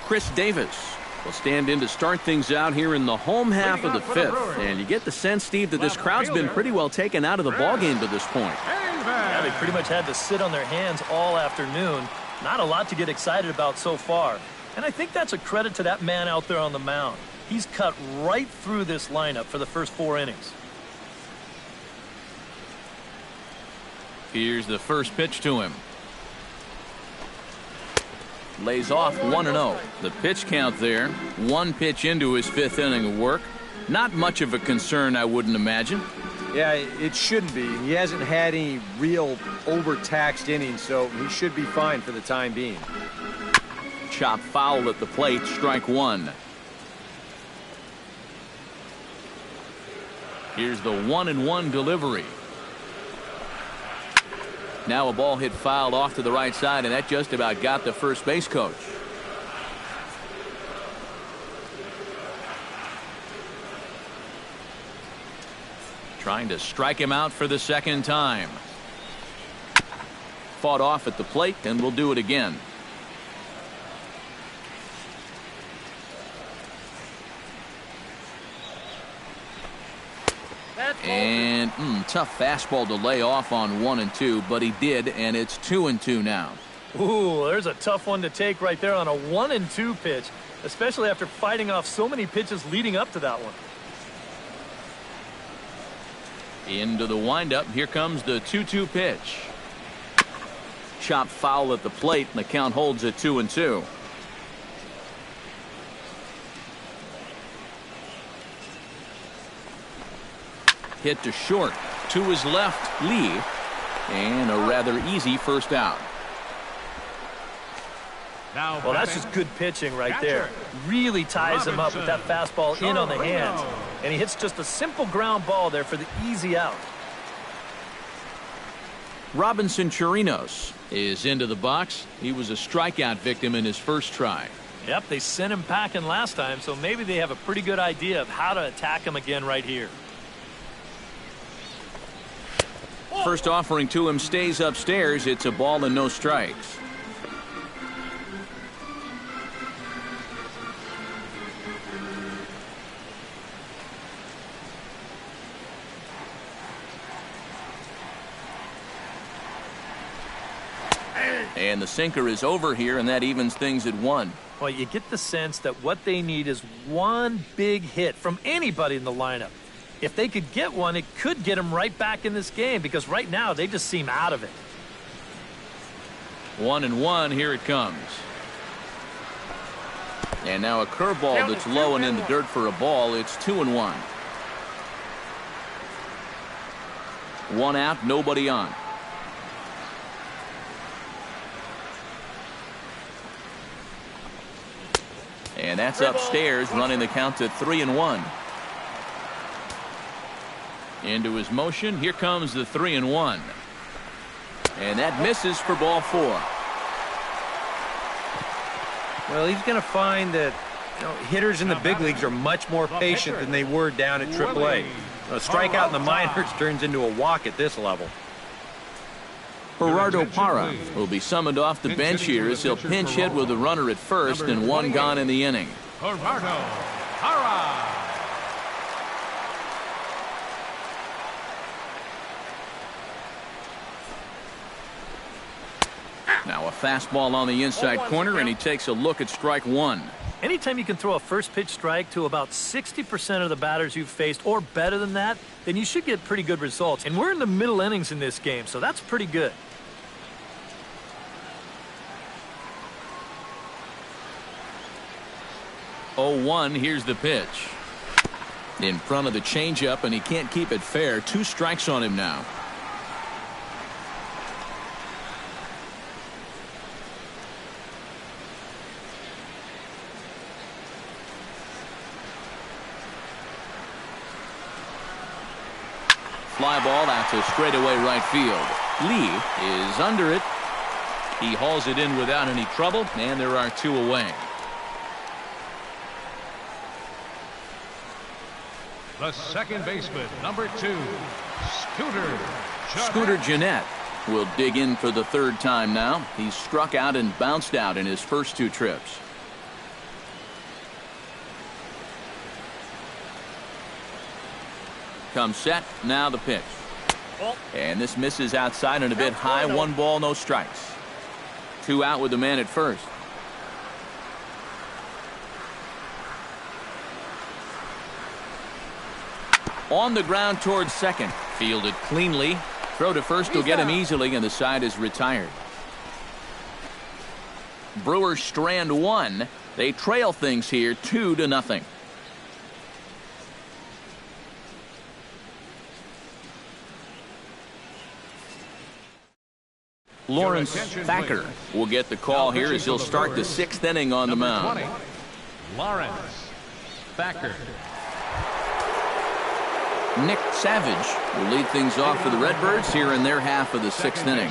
Chris Davis will stand in to start things out here in the home half of the 5th. And you get the sense, Steve, that this crowd's been pretty well taken out of the ballgame to this point. Yeah, they pretty much had to sit on their hands all afternoon. Not a lot to get excited about so far. And I think that's a credit to that man out there on the mound. He's cut right through this lineup for the first 4 innings. Here's the first pitch to him. Lays off 1-0. The pitch count there. 1 pitch into his 5th inning of work. Not much of a concern, I wouldn't imagine. Yeah, it shouldn't be. He hasn't had any real overtaxed innings, so he should be fine for the time being. Chop foul at the plate, strike 1. Here's the 1-1 delivery. Now a ball hit fouled off to the right side, and that just about got the first base coach. Trying to strike him out for the 2nd time. Fought off at the plate, and will do it again. And tough fastball to lay off on 1 and 2, but he did, and it's 2 and 2 now. Ooh, there's a tough one to take right there on a 1 and 2 pitch, especially after fighting off so many pitches leading up to that one. Into the windup. Here comes the 2-2 pitch. Chop foul at the plate, and the count holds at 2 and 2. Hit to short. To his left, Lee. And a rather easy first out. Well, that's just good pitching right there. Really ties him up with that fastball in on the hands. And he hits just a simple ground ball there for the easy out. Robinson Chirinos is into the box. He was a strikeout victim in his first try. Yep, they sent him packing last time, so maybe they have a pretty good idea of how to attack him again right here. First offering to him stays upstairs. It's a ball and no strikes. And the sinker is over here, and that evens things at 1. Well, you get the sense that what they need is one big hit from anybody in the lineup. If they could get one, it could get them right back in this game, because right now they just seem out of it. 1-1, here it comes. And now a curveball that's low and in the dirt for a ball. It's 2-1. 1 out, nobody on. And that's upstairs, running the count to 3-1. Into his motion. Here comes the 3-1. And that misses for ball 4. Well, he's going to find that hitters in the big leagues are much more patient than they were down at AAA. A strikeout in the minors turns into a walk at this level. Gerardo Parra will be summoned off the bench here as he'll pinch hit with a runner at first and 1 gone in the inning. Gerardo Parra. Now a fastball on the inside corner, and he takes a look at strike 1. Anytime you can throw a first pitch strike to about 60% of the batters you've faced or better than that, then you should get pretty good results. And we're in the middle innings in this game, so that's pretty good. Here's the pitch. In front of the changeup, and he can't keep it fair. 2 strikes on him now. Fly ball out to straightaway right field. Lee is under it. He hauls it in without any trouble, and there are 2 away. The second baseman, number 2, Scooter Gennett will dig in for the 3rd time now. He's struck out and bounced out in his first 2 trips. Comes set. Now the pitch. And this misses outside and a bit high. 1 ball, no strikes. 2 out with the man at first. On the ground towards second. Fielded cleanly. Throw to first will get him easily, and the side is retired. Brewers strand one. They trail things here 2-0. Lawrence Thacker will get the call here as he'll start the 6th inning on the mound. 20, Lawrence Thacker. Nick Savage will lead things off for the Redbirds here in their half of the 6th inning.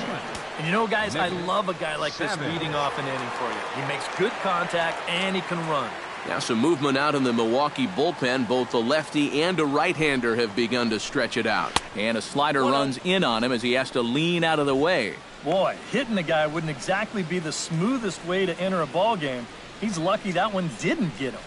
And you know, guys, I love a guy like this leading off an inning for you. He makes good contact and he can run. Now some movement out in the Milwaukee bullpen. Both the lefty and a right-hander have begun to stretch it out. And a slider runs in on him as he has to lean out of the way. Boy, hitting the guy wouldn't exactly be the smoothest way to enter a ball game. He's lucky that one didn't get him.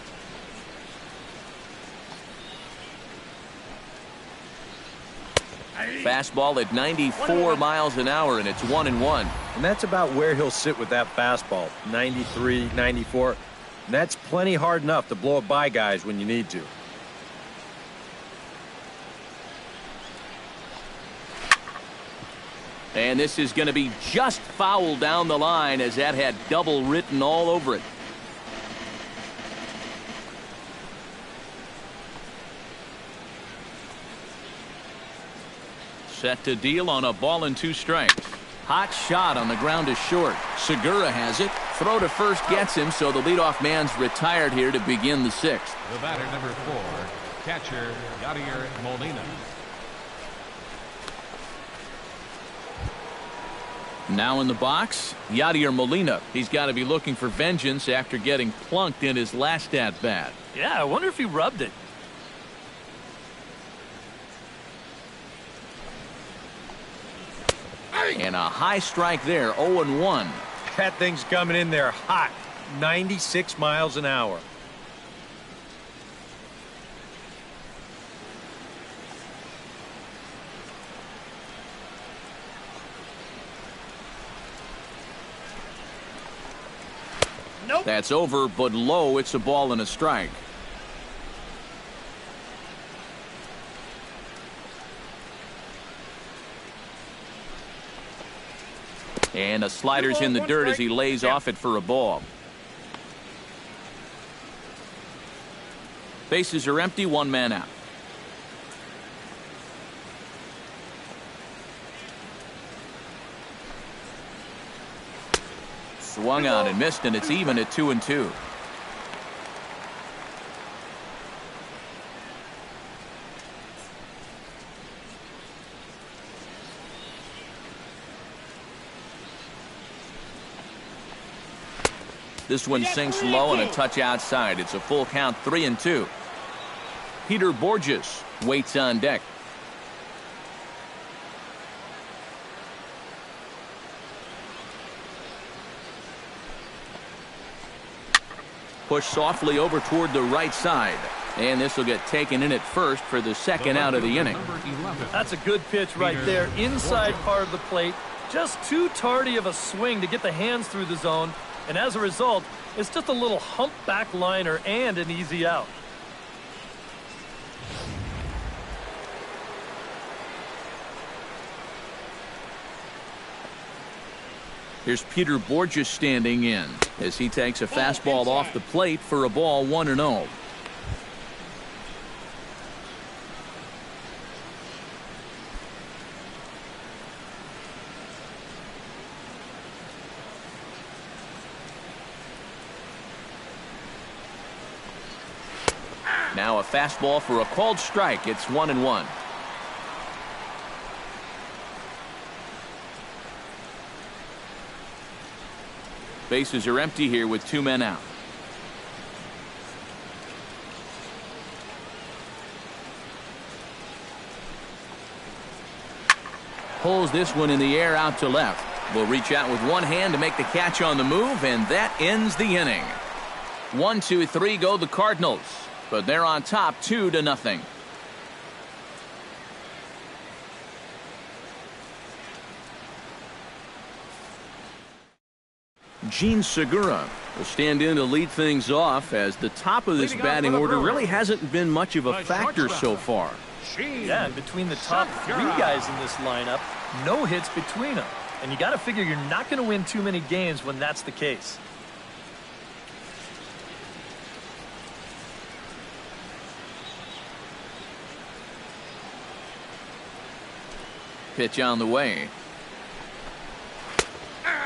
Fastball at 94 miles an hour, and it's 1-1. And that's about where he'll sit with that fastball, 93, 94. And that's plenty hard enough to blow it by guys when you need to. And this is going to be just foul down the line, as that had double written all over it. Set to deal on a ball and 2 strikes. Hot shot on the ground is short. Segura has it. Throw to first gets him, so the leadoff man's retired here to begin the 6th. The batter, number 4, catcher Yadier Molina. Now in the box, Yadier Molina. He's got to be looking for vengeance after getting plunked in his last at-bat. Yeah, I wonder if he rubbed it. And a high strike there, 0-1. That thing's coming in there hot, 96 miles an hour. Nope. That's over, but low. It's a ball and a strike. And a slider's in the dirt as he lays off it for a ball. Bases are empty, 1 man out. Swung on and missed, and it's even at 2-2. This one sinks low and a touch outside. It's a full count, 3-2. Peter Borges waits on deck. Push softly over toward the right side. And this will get taken in at first for the 2nd out of the inning. That's a good pitch right there. Inside part of the plate. Just too tardy of a swing to get the hands through the zone. And as a result, it's just a little humpback liner and an easy out. Here's Peter Borges standing in as he takes a fastball off the plate for a ball, 1-0. Now a fastball for a called strike. It's 1-1. Bases are empty here with 2 men out. Pulls this one in the air out to left. Will reach out with one hand to make the catch on the move, and that ends the inning. 1, 2, 3 go the Cardinals, but they're on top 2-0. Gene Segura will stand in to lead things off, as the top of this batting order really hasn't been much of a factor so far. Yeah, and between the top 3 guys in this lineup, no hits between them. And you got to figure you're not going to win too many games when that's the case. Pitch on the way.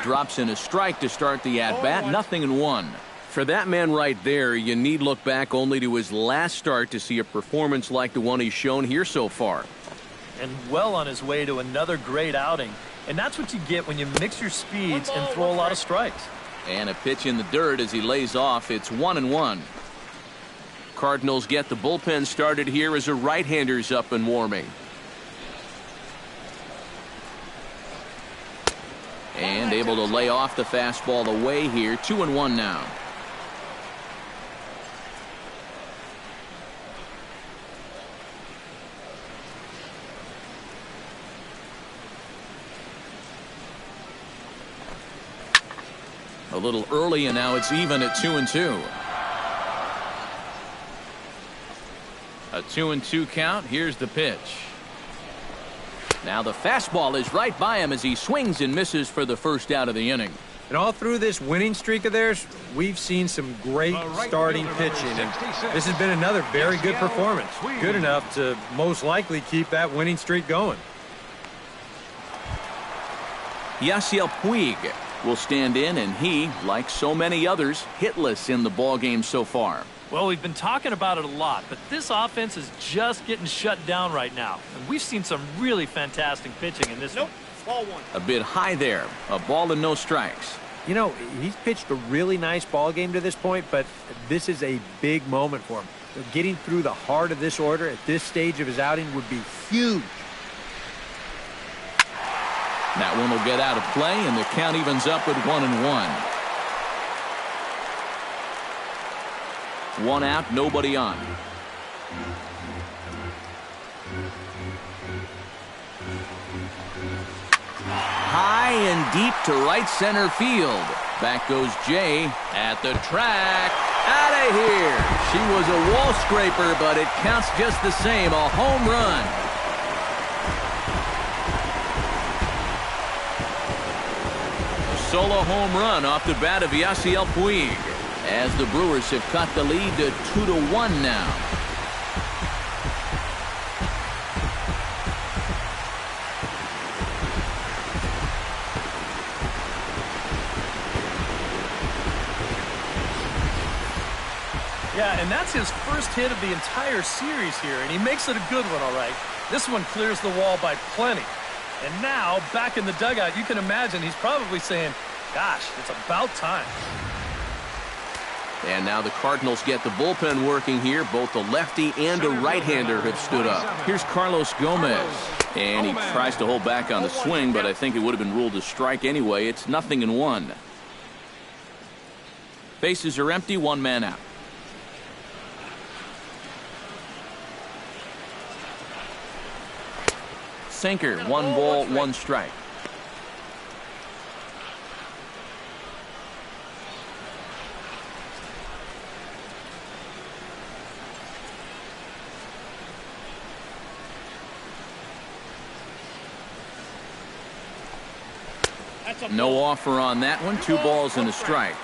Drops in a strike to start the at-bat. 0-1. For that man right there, you need look back only to his last start to see a performance like the one he's shown here so far. And well on his way to another great outing. And that's what you get when you mix your speeds and throw a lot of strikes. And a pitch in the dirt as he lays off. It's 1-1. Cardinals get the bullpen started here as a right-hander's up and warming. And able to lay off the fastball away here. 2-1 now. A little early, and now it's even at 2-2. A 2-2 count. Here's the pitch. Now the fastball is right by him as he swings and misses for the first out of the inning. And all through this winning streak of theirs, we've seen some great starting pitching. And this has been another very good performance. Good enough to most likely keep that winning streak going. Yasiel Puig will stand in, and he, like so many others, hitless in the ballgame so far. Well, we've been talking about it a lot, but this offense is just getting shut down right now. And we've seen some really fantastic pitching in this one. Ball one. A bit high there. A ball and no strikes. You know, he's pitched a really nice ball game to this point, but this is a big moment for him. Getting through the heart of this order at this stage of his outing would be huge. That one will get out of play, and the count evens up at 1-1. 1 out, nobody on. High and deep to right center field. Back goes Jay at the track. Out of here. She was a wall scraper, but it counts just the same. A home run. A solo home run off the bat of Yasiel Puig, as the Brewers have cut the lead to 2-1 now. Yeah, and that's his first hit of the entire series here, and he makes it a good one, all right. This one clears the wall by plenty. And now, back in the dugout, you can imagine he's probably saying, gosh, it's about time. And now the Cardinals get the bullpen working here. Both the lefty and a right-hander have stood up. Here's Carlos Gomez. And he tries to hold back on the swing, but I think it would have been ruled a strike anyway. It's 0-1. Bases are empty, 1 man out. Sinker, 1 ball, 1 strike. No offer on that one. 2 balls and a strike.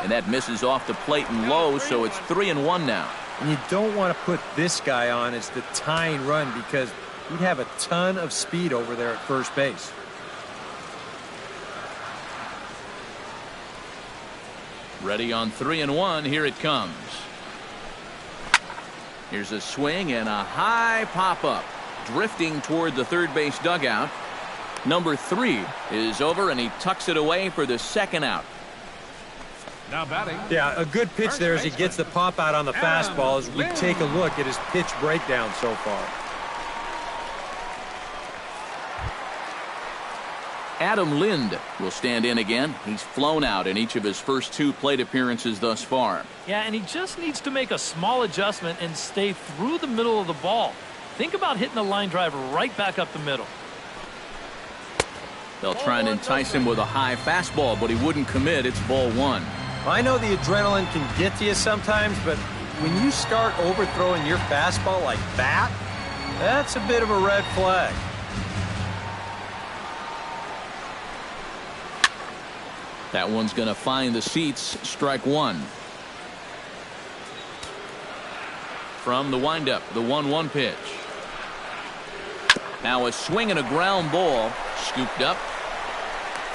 And that misses off the plate and low, so it's 3-1 now. And you don't want to put this guy on as the tying run because he'd have a ton of speed over there at first base. Ready on 3-1. Here it comes. Here's a swing and a high pop-up. Drifting toward the third base dugout. Number 3 is over, and he tucks it away for the 2nd out. Now batting. Yeah, a good pitch there as he gets the pop out on the fastball as we take a look at his pitch breakdown so far. Adam Lind will stand in again. He's flown out in each of his first 2 plate appearances thus far. Yeah, and he just needs to make a small adjustment and stay through the middle of the ball. Think about hitting the line drive right back up the middle. They'll try and entice him with a high fastball, but he wouldn't commit. It's ball one. I know the adrenaline can get to you sometimes, but when you start overthrowing your fastball like that, that's a bit of a red flag. That one's going to find the seats. Strike one. From the windup, the 1-1 pitch. Now a swing and a ground ball. Scooped up.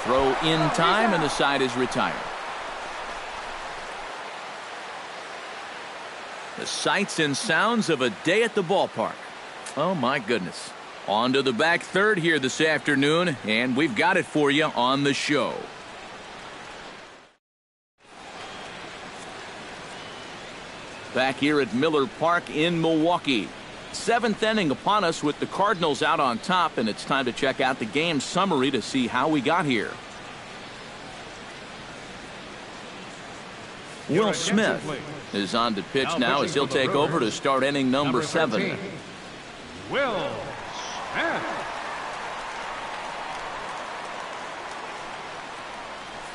Throw in time, and the side is retired. The sights and sounds of a day at the ballpark. Oh, my goodness. On to the back third here this afternoon, and we've got it for you on the show. Back here at Miller Park in Milwaukee. Seventh inning upon us with the Cardinals out on top, and it's time to check out the game summary to see how we got here. Will Smith is on to pitch now as he'll take over to start inning number 7. Will Smith.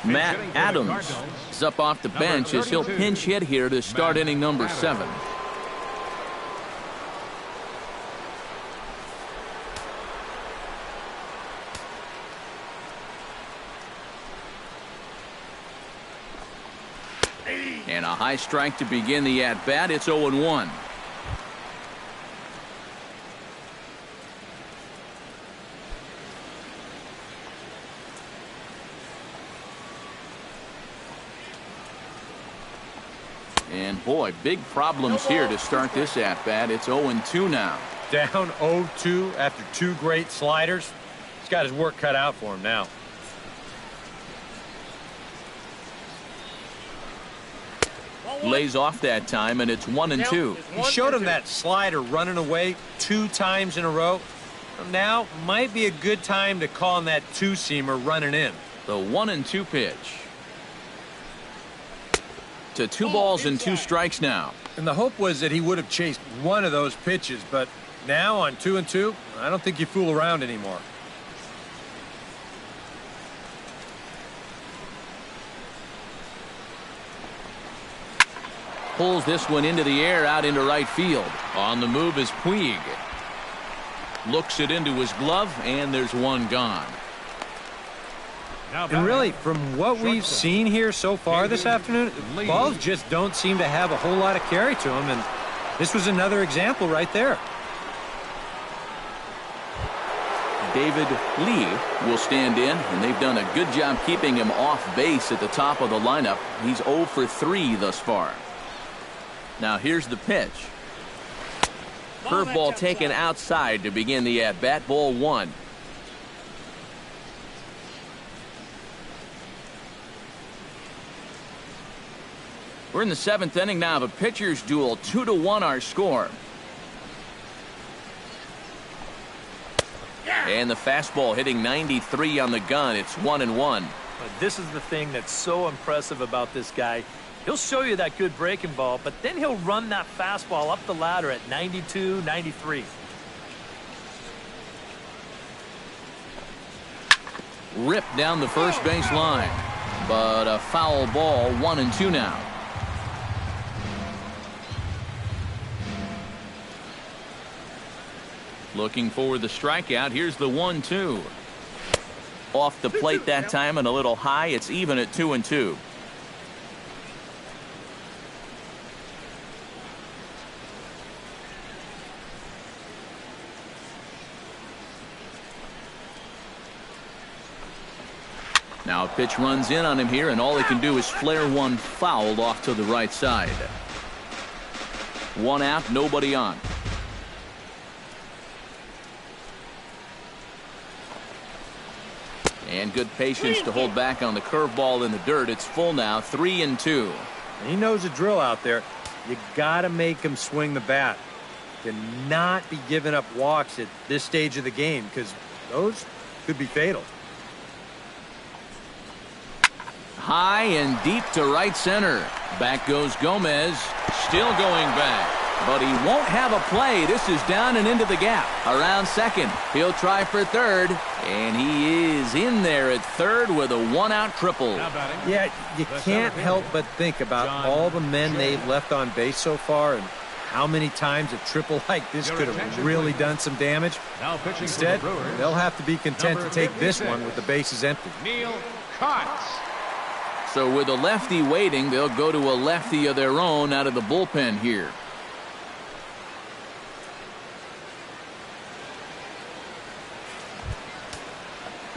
Matt Adams is up off the bench as he'll pinch hit here to start inning number 7. And a high strike to begin the at-bat. It's 0-1. And boy, big problems here to start this at-bat. It's 0-2 now. Down 0-2 after 2 great sliders. He's got his work cut out for him now. Lays off that time, and it's 1-2. He showed him that slider running away 2 times in a row. Now might be a good time to call him that 2-seamer running in. The 1-2 pitch. To 2 balls and 2 strikes now. And the hope was that he would have chased one of those pitches, but now on 2-2, I don't think you fool around anymore. Pulls this one into the air out into right field. On the move is Puig. Looks it into his glove, and there's one gone. And really, from what we've seen here so far this afternoon, balls just don't seem to have a whole lot of carry to them, and this was another example right there. David Lee will stand in, and they've done a good job keeping him off base at the top of the lineup. He's 0 for 3 thus far. Now here's the pitch. Curveball taken outside to begin the at-bat. Ball 1. We're in the 7th inning now of a pitcher's duel. 2-1 our score. And the fastball hitting 93 on the gun. It's 1-1. But this is the thing that's so impressive about this guy. He'll show you that good breaking ball, but then he'll run that fastball up the ladder at 92, 93. Ripped down the first base line, but a foul ball. 1-2 now. Looking for the strikeout. Here's the 1-2. Off the plate that time and a little high. It's even at 2-2. Now a pitch runs in on him here, and all he can do is flare one foul off to the right side. 1 out, nobody on. And good patience to hold back on the curveball in the dirt. It's full now, 3-2. He knows the drill out there. You got to make him swing the bat. Cannot be giving up walks at this stage of the game, because those could be fatal. High and deep to right center. Back goes Gomez. Still going back. But he won't have a play. This is down and into the gap. Around second. He'll try for third. And he is in there at third with a one-out triple. Yeah, you can't help but think about all the men they've left on base so far and how many times a triple like this could have really done some damage. Instead, they'll have to be content to take this one with the bases empty. So with a lefty waiting, they'll go to a lefty of their own out of the bullpen here.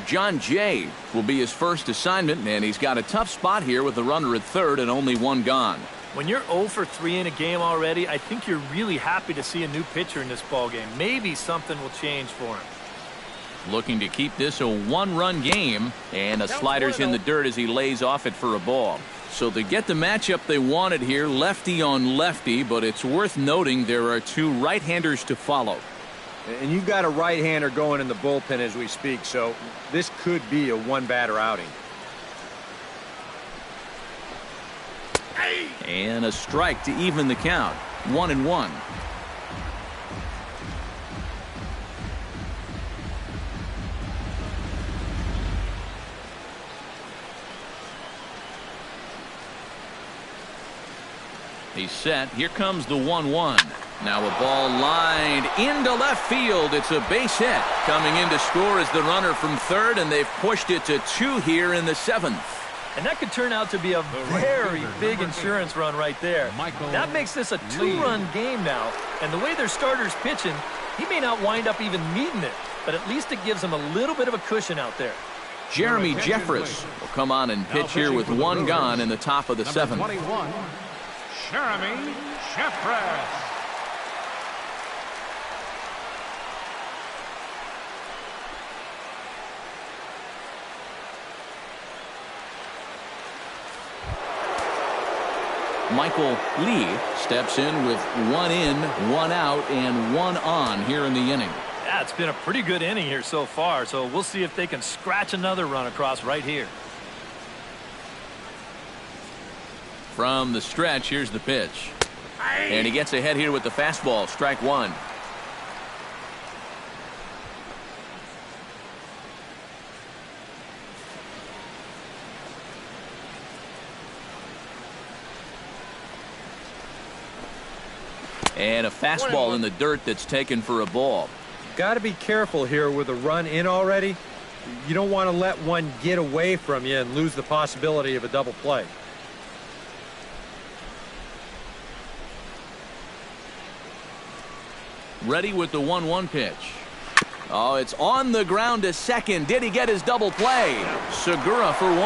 John Jay will be his first assignment, and he's got a tough spot here with the runner at third and only one gone. When you're 0 for 3 in a game already, I think you're really happy to see a new pitcher in this ballgame. Maybe something will change for him. Looking to keep this a one-run game, and a slider's in the dirt as he lays off it for a ball. So they get the matchup they wanted here, lefty on lefty, but it's worth noting there are two right-handers to follow. And you've got a right-hander going in the bullpen as we speak, so this could be a one-batter outing. And a strike to even the count. 1-1. He's set. Here comes the 1-1. Now a ball lined into left field. It's a base hit. Coming in to score is the runner from third, and they've pushed it to 2 here in the 7th. And that could turn out to be a very big insurance run right there. That makes this a 2-run game now. And the way their starter's pitching, he may not wind up even needing it. But at least it gives him a little bit of a cushion out there. Jeremy Jeffress will come on and pitch here with one gone in the top of the 7th. 21, Jeremy Jeffress. Michael Lee steps in with 1 in, 1 out, and 1 on here in the inning. Yeah, it's been a pretty good inning here so far, so we'll see if they can scratch another run across right here. From the stretch, here's the pitch. And he gets ahead here with the fastball, strike 1. And a fastball in the dirt that's taken for a ball. Got to be careful here with a run in already. You don't want to let one get away from you and lose the possibility of a double play. Ready with the 1-1 pitch. Oh, it's on the ground to second. Did he get his double play? Segura for 1.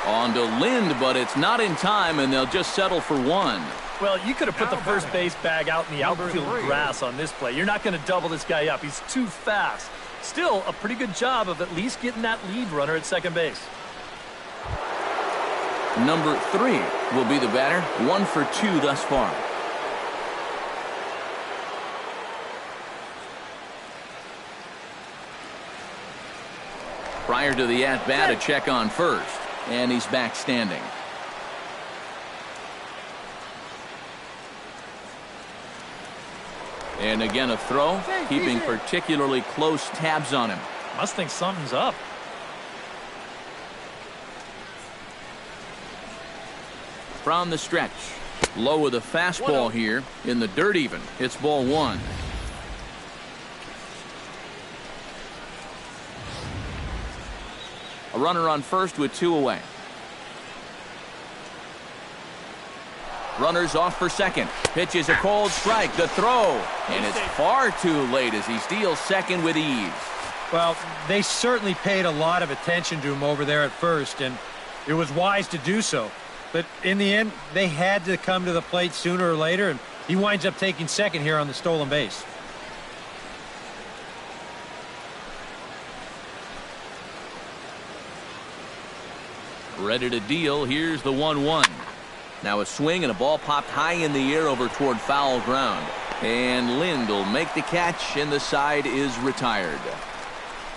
On to Lind, but it's not in time, and they'll just settle for 1. Well, you could have put the first base bag out in the outfield grass on this play. You're not going to double this guy up. He's too fast. Still, a pretty good job of at least getting that lead runner at second base. Number 3 will be the batter. 1 for 2 thus far. Prior to the at-bat, a check on first. And he's back standing. And again a throw, keeping particularly close tabs on him. Must think something's up. From the stretch. Low with a fastball here. In the dirt even. It's ball 1. A runner on first with 2 away. Runners off for second. Pitch is a cold strike. The throw. And it's far too late as he steals second with ease. Well, they certainly paid a lot of attention to him over there at first, and it was wise to do so. But in the end, they had to come to the plate sooner or later, and he winds up taking second here on the stolen base. Ready to deal. Here's the 1-1. Now a swing and a ball popped high in the air over toward foul ground. And Lind will make the catch, and the side is retired.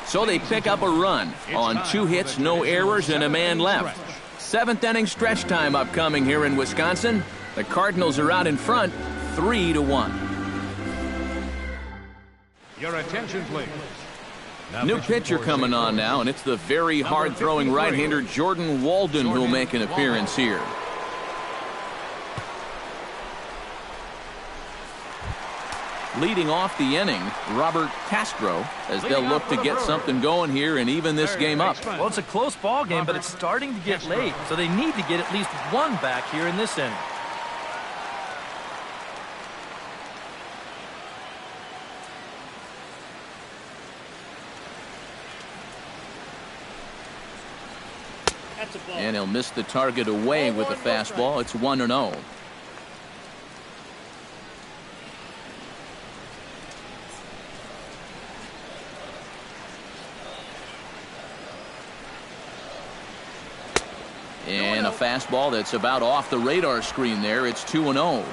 So they pick up a run on 2 hits, no errors, and a man left. 7th inning stretch time upcoming here in Wisconsin. The Cardinals are out in front, 3-1. Your attention, please. Now New pitching pitcher for coming St. on Louis. now, and it's the very hard-throwing 53. right-hander Jordan Walden who'll make an appearance here. Leading off the inning, Robert Castro, as they'll look to get something going here and even this game up. Well, it's a close ball game, but it's starting to get late, so they need to get at least one back here in this inning. And he'll miss the target away with the fastball. It's 1-0. And a fastball that's about off the radar screen there. It's 2-0.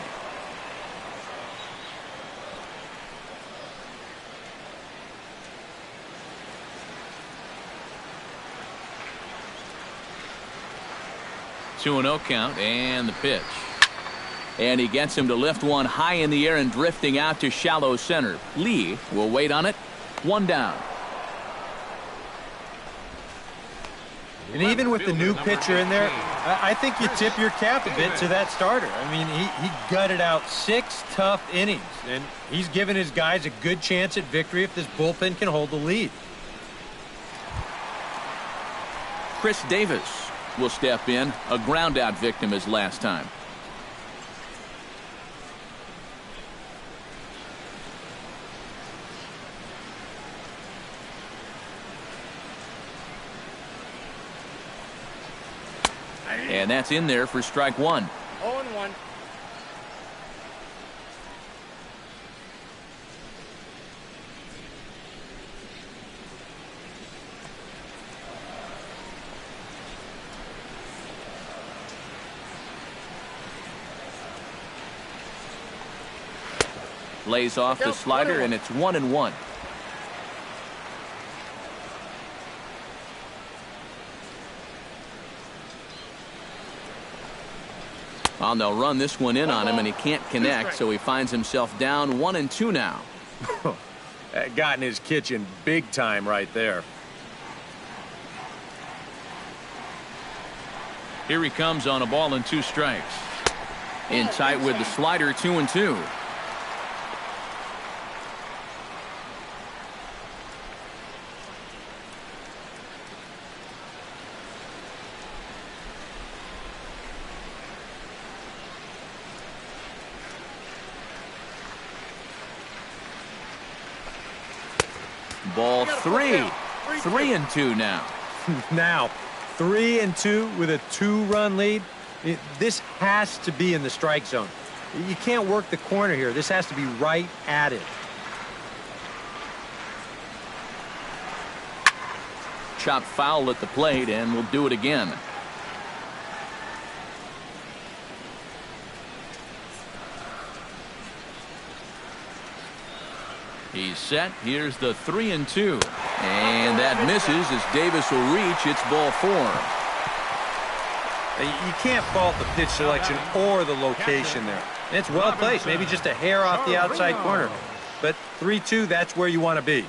Two and 0 count, and the pitch. And he gets him to lift one high in the air and drifting out to shallow center. Lee will wait on it. One down. And even with the new pitcher in there, I think you tip your cap a bit to that starter. I mean, he gutted out 6 tough innings, and he's given his guys a good chance at victory if this bullpen can hold the lead. Chris Davis will step in, a ground out victim as last time. And that's in there for strike one. 0-1. Lays off the slider, and it's 1-1. Well, they'll run this one in on him, and he can't connect, so he finds himself down 1-2 now. That got in his kitchen big time right there. Here he comes on a ball and 2 strikes. In tight with the slider, 2-2. Ball 3. 3-2 now. Now, 3-2 with a 2-run lead. This has to be in the strike zone. You can't work the corner here. This has to be right at it. Chopped foul at the plate, and we'll do it again. He's set. Here's the 3-2. And that misses as Davis will reach. It's ball 4. You can't fault the pitch selection or the location there. It's well placed, maybe just a hair off the outside corner. But 3-2, that's where you want to be.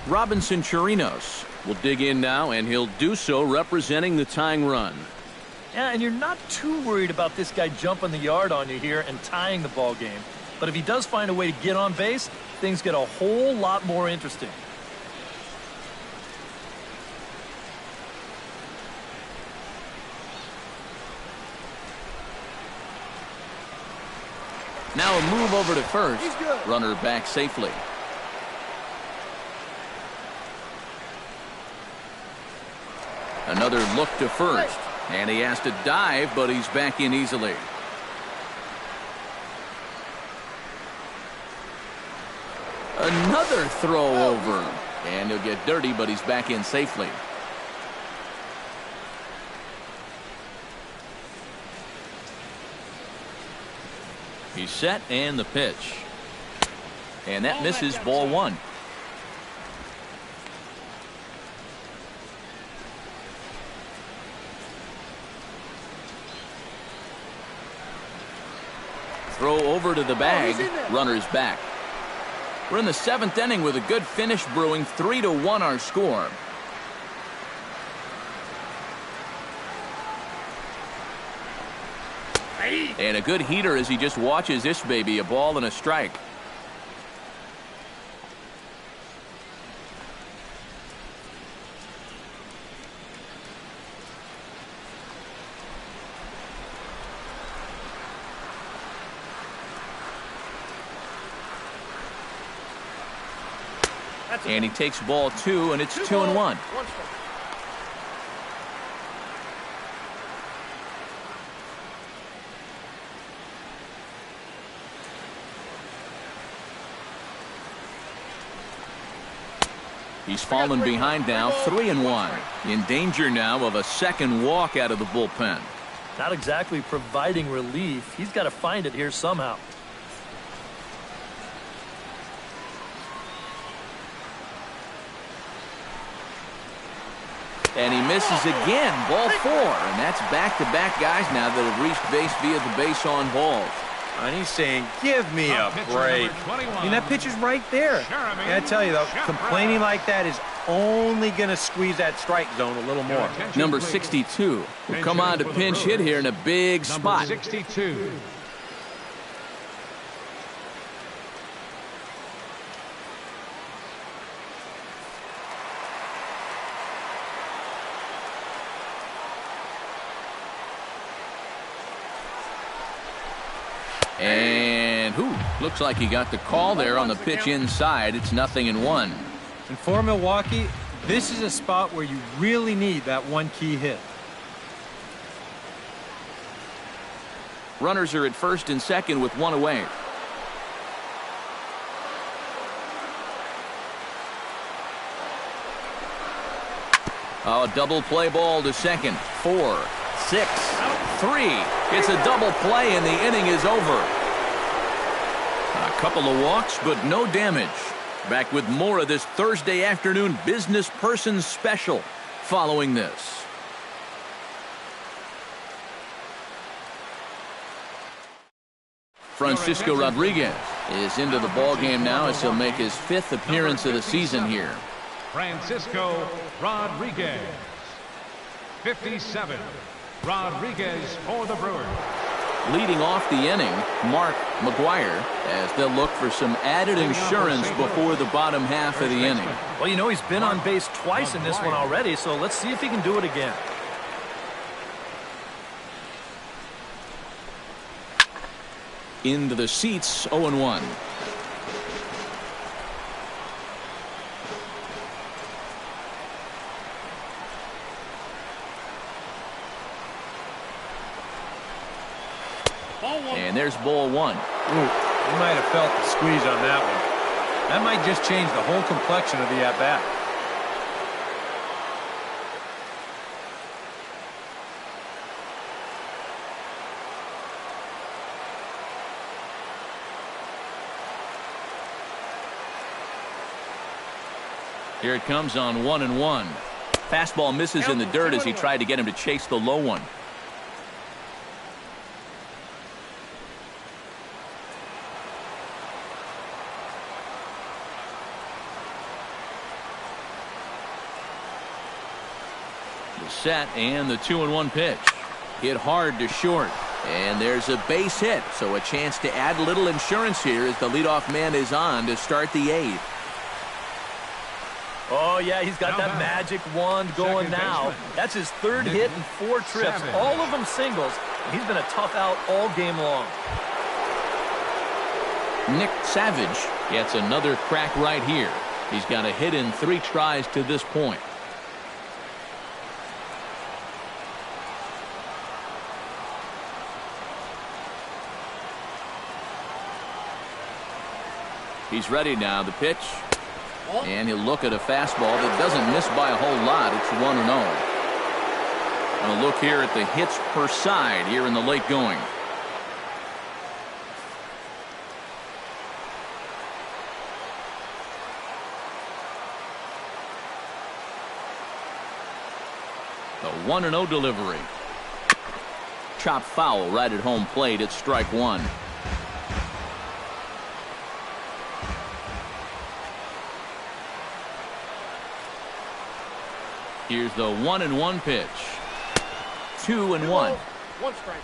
Robinson Chirinos will dig in now, and he'll do so representing the tying run. Yeah, and you're not too worried about this guy jumping the yard on you here and tying the ball game. But if he does find a way to get on base, things get a whole lot more interesting. Now a move over to first. Runner back safely. Another look to first. And he has to dive, but he's back in easily. Another throw over. And he'll get dirty, but he's back in safely. He's set, and the pitch. And that misses, ball 1. throw over to the bag. Runners back. We're in the 7th inning with a good finish brewing. 3-1 our score. And a good heater as he just watches this baby. A ball and a strike. And he takes ball 2, and it's 2-1. He's fallen behind now, 3-1. In danger now of a second walk out of the bullpen. Not exactly providing relief. He's got to find it here somehow. And he misses again. Ball 4. And that's back-to-back guys now that have reached base via the base on balls. And he's saying, give me a break. I mean, that pitcher's right there. And I tell you, though, complaining like that is only going to squeeze that strike zone a little more. Number 62 will come on to pinch hit here in a big spot. 62. And looks like he got the call there on the pitch inside. It's 0-1. And for Milwaukee, this is a spot where you really need that one key hit. Runners are at first and second with 1 away. Oh, double play ball to second. 4, 6, 3. It's a double play and the inning is over. A couple of walks, but no damage. Back with more of this Thursday afternoon business person special following this. Francisco Rodriguez is into the ball game now as he'll make his 5th appearance of the season here. Francisco Rodriguez. 57. Rodriguez for the Brewers. Leading off the inning, Mark McGuire, as they'll look for some added insurance before the bottom half of the inning. Well, you know, he's been on base twice in this one already, so let's see if he can do it again. Into the seats, 0-1. And there's ball 1. Ooh, he might have felt the squeeze on that one. That might just change the whole complexion of the at-bat. Here it comes on 1-1. Fastball misses in the dirt as he tried to get him to chase the low one. Set and the 2-1 pitch. Hit hard to short. And there's a base hit. So a chance to add a little insurance here as the leadoff man is on to start the 8th. Oh, yeah, he's got that magic wand going now. That's his 3rd hit in 4 trips. All of them singles. He's been a tough out all game long. Nick Savage gets another crack right here. He's got a hit in 3 tries to this point. He's ready now. The pitch. And he'll look at a fastball that doesn't miss by a whole lot. It's 1-0. And a look here at the hits per side here in the late going. The 1-0 delivery. Chop foul right at home plate. It's strike 1. Here's the 1-1 pitch. 2-1. 1 strike.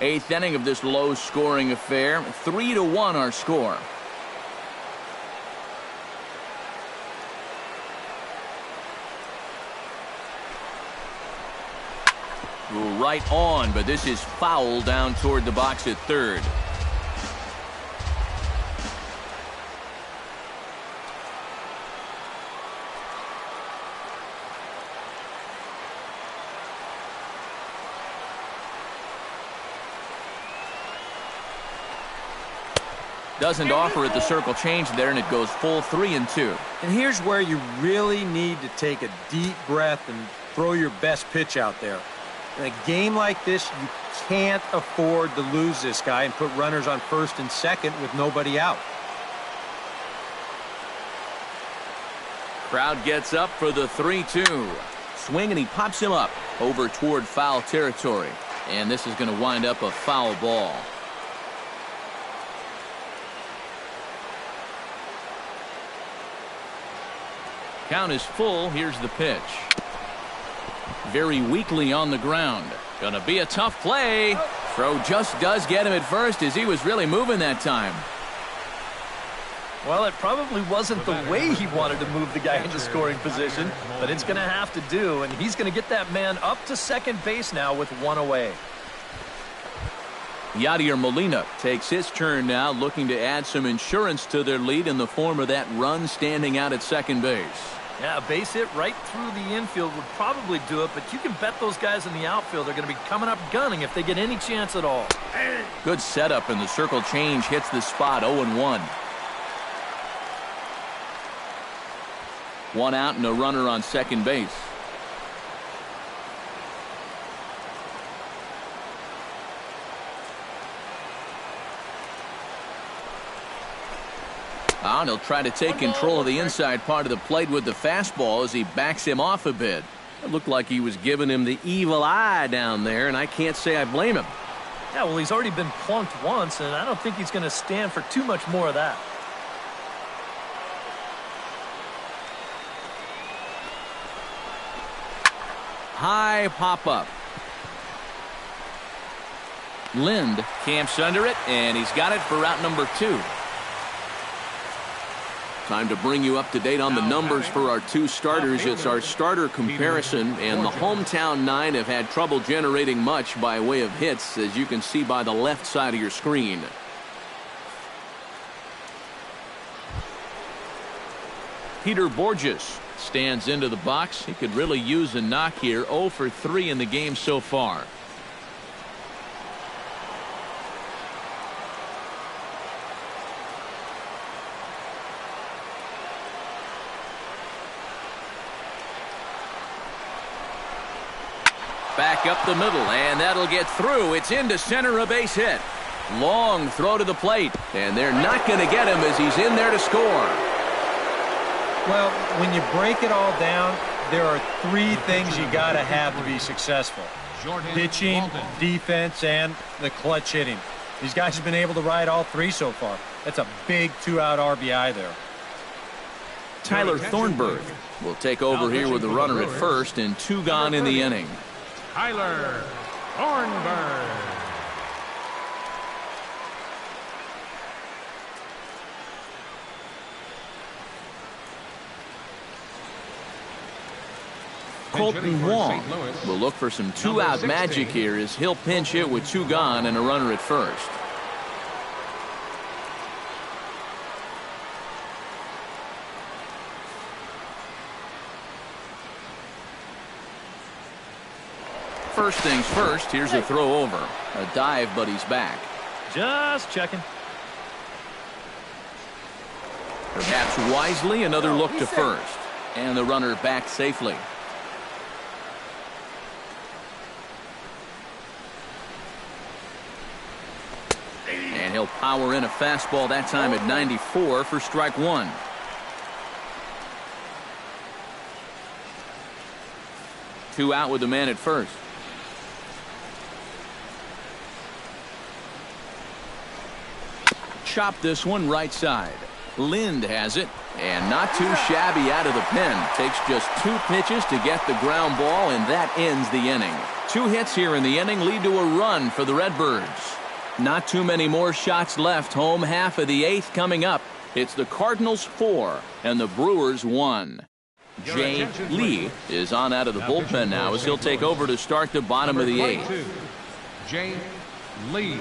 8th inning of this low-scoring affair. 3-1 our score. Right on, but this is foul down toward the box at third. Doesn't offer it the circle change there, and it goes full 3-2. And here's where you really need to take a deep breath and throw your best pitch out there. In a game like this, you can't afford to lose this guy and put runners on first and second with nobody out. Crowd gets up for the 3-2. Swing, and he pops him up over toward foul territory. And this is going to wind up a foul ball. Count is full. Here's the pitch. Very weakly on the ground. Gonna be a tough play. Throw just does get him at first, as he was really moving that time. Well, it probably wasn't the way he wanted to move the guy into scoring position, but it's going to have to do, and he's going to get that man up to second base now with 1 away. Yadier Molina takes his turn now, looking to add some insurance to their lead in the form of that run standing out at second base. Yeah, a base hit right through the infield would probably do it, but you can bet those guys in the outfield are going to be coming up gunning if they get any chance at all. Good setup, and the circle change hits the spot. 0-1. 1 out and a runner on second base. And he'll try to take control of the inside part of the plate with the fastball as he backs him off a bit. It looked like he was giving him the evil eye down there, and I can't say I blame him. Yeah, well, he's already been plunked once, and I don't think he's going to stand for too much more of that. High pop-up. Lind camps under it, and he's got it for out number 2. Time to bring you up to date on the numbers for our 2 starters. It's our starter comparison, and the hometown 9 have had trouble generating much by way of hits, as you can see by the left side of your screen. Peter Borges stands into the box. He could really use a knock here. 0 for 3 in the game so far. Back up the middle, and that'll get through. It's into center, a base hit. Long throw to the plate, and they're not going to get him as he's in there to score. Well, when you break it all down, there are 3 things you got to have to be successful. Pitching, defense, and the clutch hitting. These guys have been able to ride all 3 so far. That's a big 2-out RBI there. Tyler Thornburg will take over here with the runner at first, and 2 gone in the inning. Tyler Thornburg. Colton Wong will look for some 2-out magic here as he'll pinch hit with 2 gone and a runner at first. First things first, here's a throw over. A dive, but he's back. Just checking. Perhaps wisely, another look to first. And the runner back safely. And he'll power in a fastball that time at 94 for strike 1. Two out with the man at first. Chop this one right side. Lind has it. And not too shabby out of the pen. Takes just 2 pitches to get the ground ball, and that ends the inning. 2 hits here in the inning lead to a run for the Redbirds. Not too many more shots left. Home half of the 8th coming up. It's the Cardinals 4 and the Brewers 1. Jay Lee is on out of the bullpen now as he'll take over to start the bottom of the 8th. Jay Lee.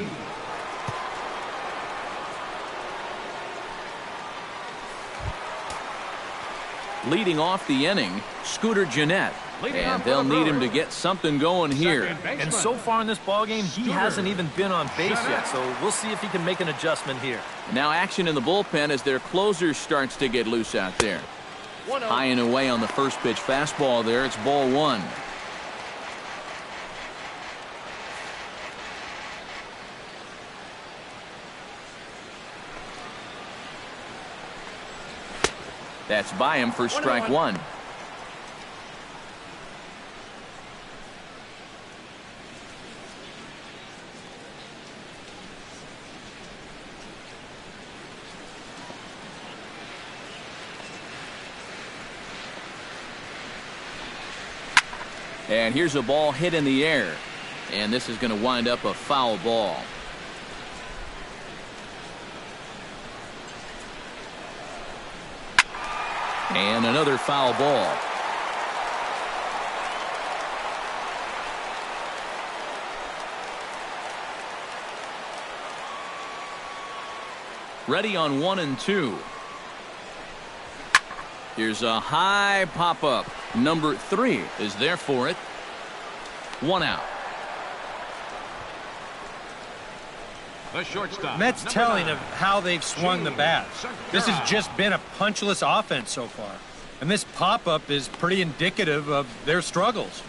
Leading off the inning, Scooter Gennett. And they'll need him to get something going here. And so far in this ballgame, he hasn't even been on base yet, so we'll see if he can make an adjustment here. Now action in the bullpen as their closer starts to get loose out there. High and away on the first pitch fastball there. It's ball 1. That's by him for strike 1. And here's a ball hit in the air. And this is going to wind up a foul ball. And another foul ball. Ready on 1 and 2. Here's a high pop-up. Number 3 is there for it. 1 out. The shortstop. Mets telling of how they've swung the bat. This has just been a punchless offense so far. And this pop-up is pretty indicative of their struggles.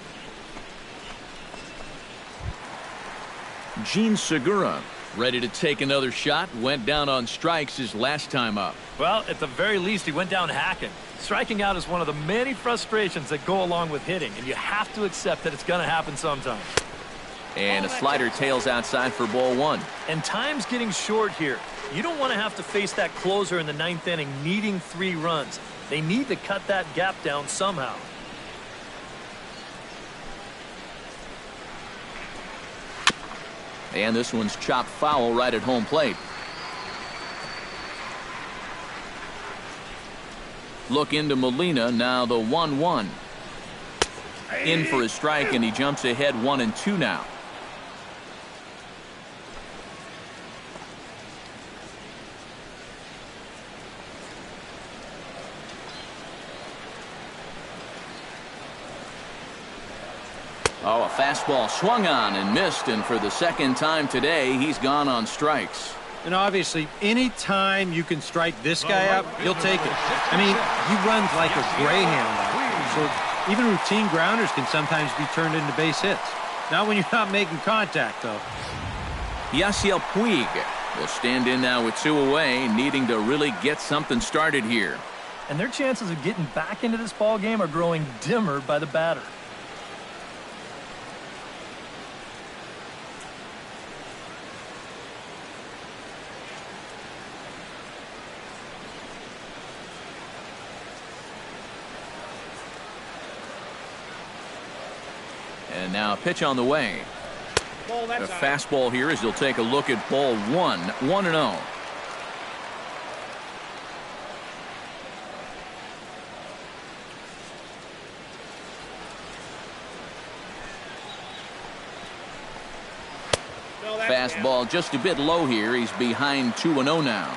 Gene Segura ready to take another shot. Went down on strikes his last time up. Well, at the very least, he went down hacking. Striking out is one of the many frustrations that go along with hitting, and you have to accept that it's going to happen sometime. And a slider tails outside for ball 1. And time's getting short here. You don't want to have to face that closer in the 9th inning needing 3 runs. They need to cut that gap down somehow. And this one's chopped foul right at home plate. Look into Molina, now the 1-1. In for a strike, and he jumps ahead 1 and 2 now. Oh, a fastball swung on and missed, and for the 2nd time today, he's gone on strikes. And obviously, any time you can strike this guy out, you'll take it. I mean, he runs like a greyhound. So even routine grounders can sometimes be turned into base hits. Not when you're not making contact, though. Yasiel Puig will stand in now with 2 away, needing to really get something started here. And their chances of getting back into this ball game are growing dimmer by the batter. And now a pitch on the way. A fastball here as he'll take a look at ball 1. 1-0. Fastball just a bit low here. He's behind 2-0 now.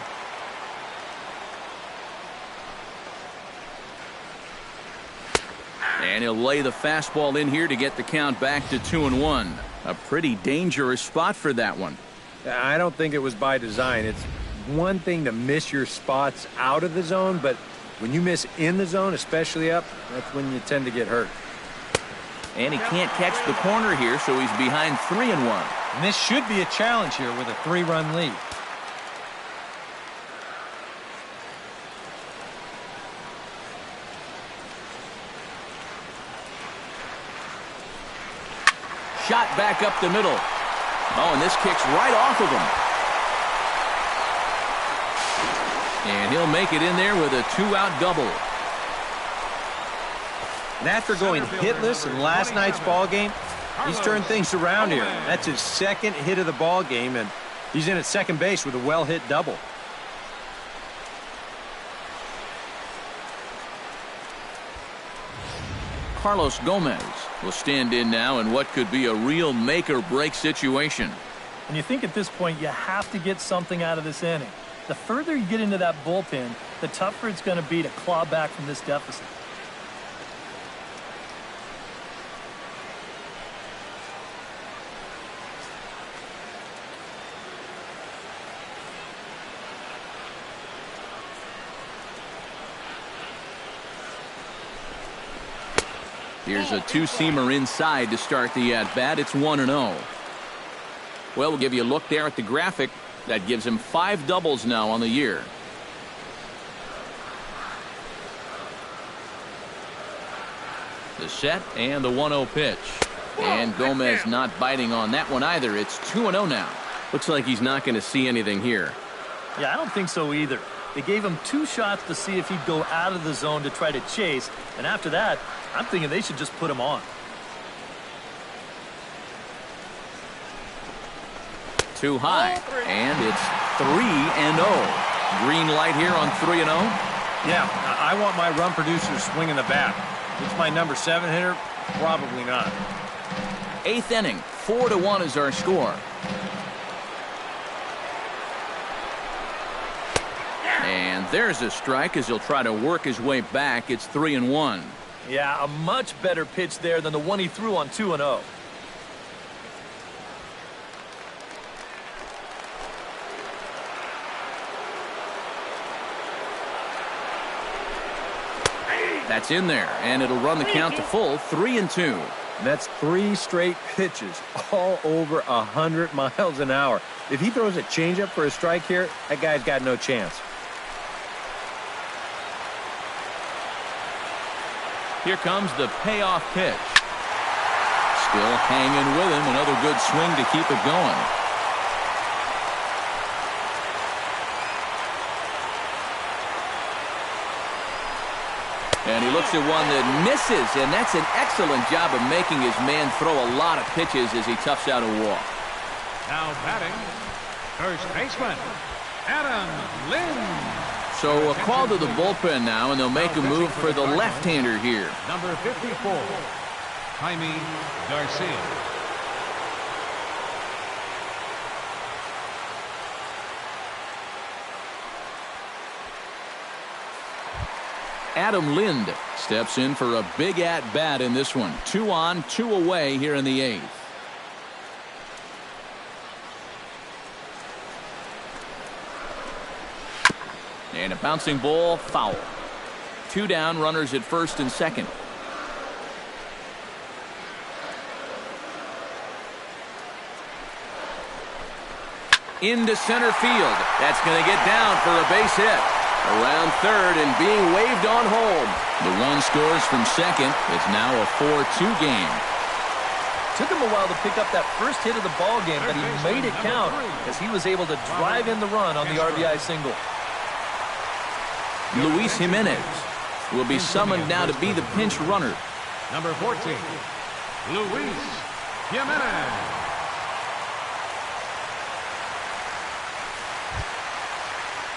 And he'll lay the fastball in here to get the count back to 2-1. A pretty dangerous spot for that one. I don't think it was by design. It's one thing to miss your spots out of the zone, but when you miss in the zone, especially up, that's when you tend to get hurt. And he can't catch the corner here, so he's behind 3-1. And this should be a challenge here with a 3-run lead. Shot back up the middle. Oh, and this kicks right off of him. And he'll make it in there with a two-out double. And after going hitless in last night's ball game, he's turned things around here. That's his second hit of the ball game, and he's in at second base with a well-hit double. Carlos Gomez will stand in now in what could be a real make-or-break situation. And you think at this point you have to get something out of this inning. The further you get into that bullpen, the tougher it's going to be to claw back from this deficit. Here's a two-seamer inside to start the at-bat. It's 1-0. Well, we'll give you a look there at the graphic. That gives him 5 doubles now on the year. The set and the 1-0 pitch. And Gomez not biting on that one either. It's 2-0 now. Looks like he's not going to see anything here. Yeah, I don't think so either. They gave him 2 shots to see if he'd go out of the zone to try to chase. And after that, I'm thinking they should just put him on. Too high. And it's 3-0. Green light here on 3-0. Yeah, I want my run producer swinging the bat. If it's my number 7 hitter, probably not. 8th inning. 4-1 is our score. And there's a strike as he'll try to work his way back. It's 3-1. Yeah, a much better pitch there than the one he threw on 2-0. That's in there, and it'll run the count to full, 3-2. That's 3 straight pitches, all over 100 miles an hour. If he throws a changeup for a strike here, that guy's got no chance. Here comes the payoff pitch. Still hanging with him. Another good swing to keep it going. And he looks at one that misses, and that's an excellent job of making his man throw a lot of pitches as he toughs out a walk. Now batting, first baseman, Adam Lind. So a call to the bullpen now, and they'll make a move for the left-hander here. Number 54, Jaime Garcia. Adam Lind steps in for a big at-bat in this one. 2 on, 2 away here in the 8th. And a bouncing ball, foul. 2 down, runners at first and second. Into center field. That's going to get down for a base hit. Around third and being waved on home. The run scores from second. It's now a 4-2 game. Took him a while to pick up that first hit of the ball game, but he made it count as he was able to drive in the run on the RBI single. Luis Jimenez will be summoned now to be the pinch runner. Number 14, Luis Jimenez.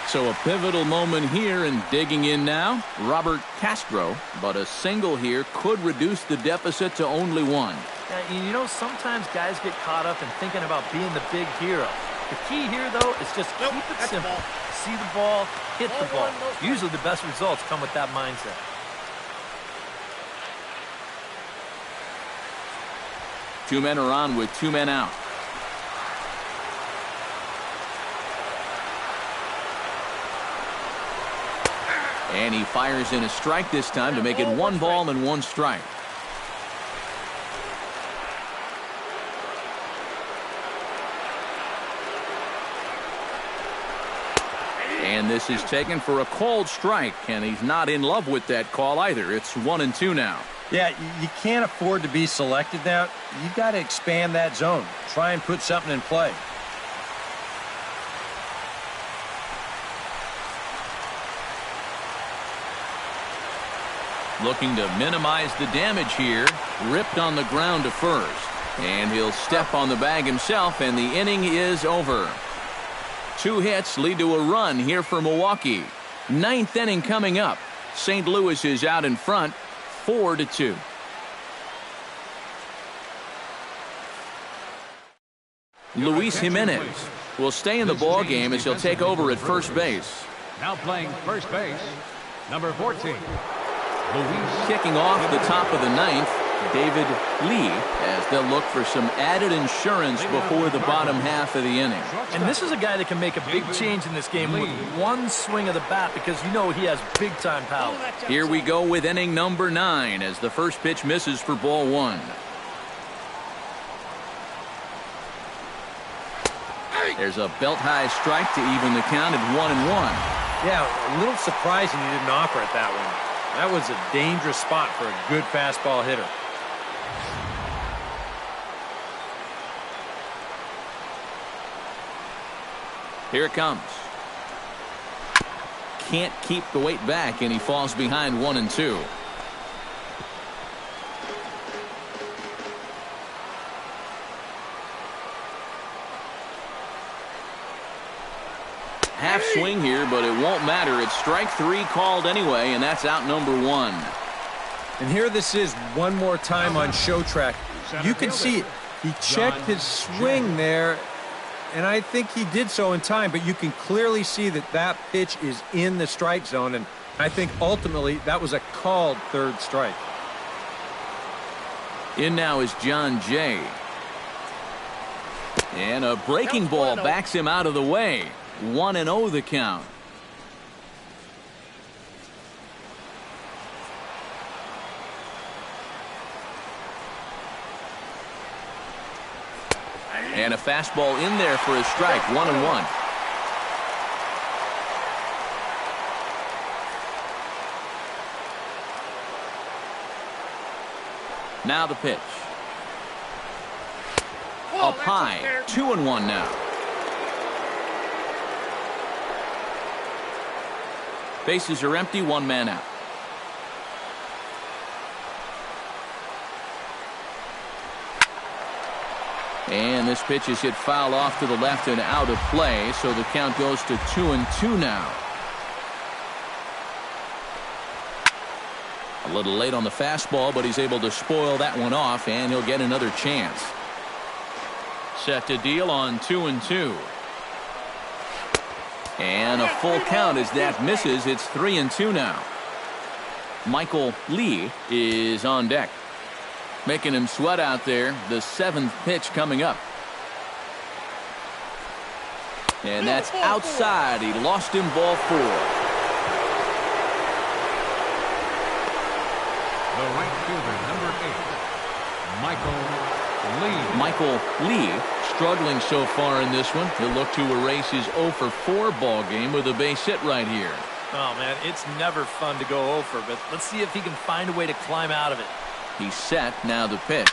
So a pivotal moment here, and digging in now, Robert Castro. But a single here could reduce the deficit to only 1. You know, sometimes guys get caught up in thinking about being the big hero. The key here, though, is just keep it simple. See the ball, hit the ball. Usually the best results come with that mindset. Two men are on with 2 men out. And he fires in a strike this time to make it 1 ball and 1 strike. And this is taken for a called strike, and he's not in love with that call either. It's 1-2 now. Yeah, you can't afford to be selected now. You've got to expand that zone. Try and put something in play. Looking to minimize the damage here. Ripped on the ground to first. And he'll step on the bag himself, and the inning is over. 2 hits lead to a run here for Milwaukee. 9th inning coming up. St. Louis is out in front, 4-2. Luis Jimenez will stay in the ball game as he'll take over at first base. Now playing first base, number 14. Luis. Kicking off the top of the 9th, David Lee, as they'll look for some added insurance before the bottom half of the inning. And this is a guy that can make a big change in this game with one swing of the bat, because you know he has big-time power. Here we go with inning number 9 as the first pitch misses for ball 1. There's a belt-high strike to even the count at 1-1. Yeah, a little surprising he didn't offer it that one. That was a dangerous spot for a good fastball hitter. Here it comes. Can't keep the weight back, and he falls behind 1-2. Half swing here, but it won't matter. It's strike 3 called anyway, and that's out number 1. And here this is one more time on show track. You can see it. He checked his swing there, and I think he did so in time, but you can clearly see that that pitch is in the strike zone, and I think ultimately that was a called third strike. In now is John Jay. And a breaking ball backs him out of the way. 1-0 the count. And a fastball in there for a strike. 1-1. Now the pitch. Up high. 2-1 now. Bases are empty, 1 man out. And this pitch is hit foul off to the left and out of play, so the count goes to 2-2 now. A little late on the fastball, but he's able to spoil that one off, and he'll get another chance. Set to deal on 2-2. And a full count as that misses. It's 3-2 now. Michael Lee is on deck. Making him sweat out there. The 7th pitch coming up. And that's outside. He lost him, ball 4. The right fielder, number 8, Michael Lee struggling so far in this one. He'll look to erase his 0-for-4 ball game with a base hit right here. Oh, man, it's never fun to go 0-for, but let's see if he can find a way to climb out of it. He's set. Now the pitch.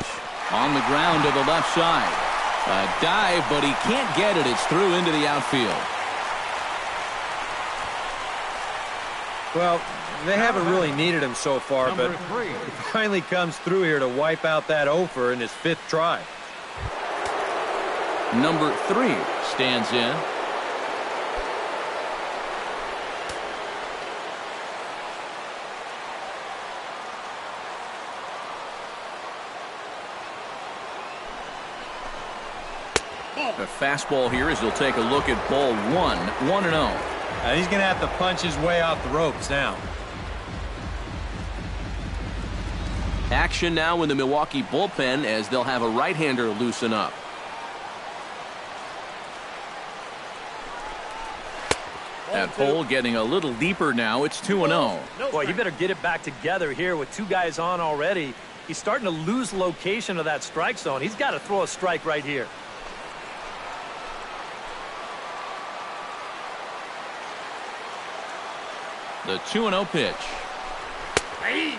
On the ground to the left side. A dive, but he can't get it. It's through into the outfield. Well, they haven't really needed him so far, but number 3. he finally comes through here to wipe out that 0-for in his 5th try. Number 3 stands in. The fastball here as he'll take a look at ball 1. 1-0. He's going to have to punch his way off the ropes now. Action now in the Milwaukee bullpen as they'll have a right-hander loosen up. That hole getting a little deeper now. It's 2-0. Boy, you better get it back together here with 2 guys on already. He's starting to lose location of that strike zone. He's got to throw a strike right here. The 2-0 pitch.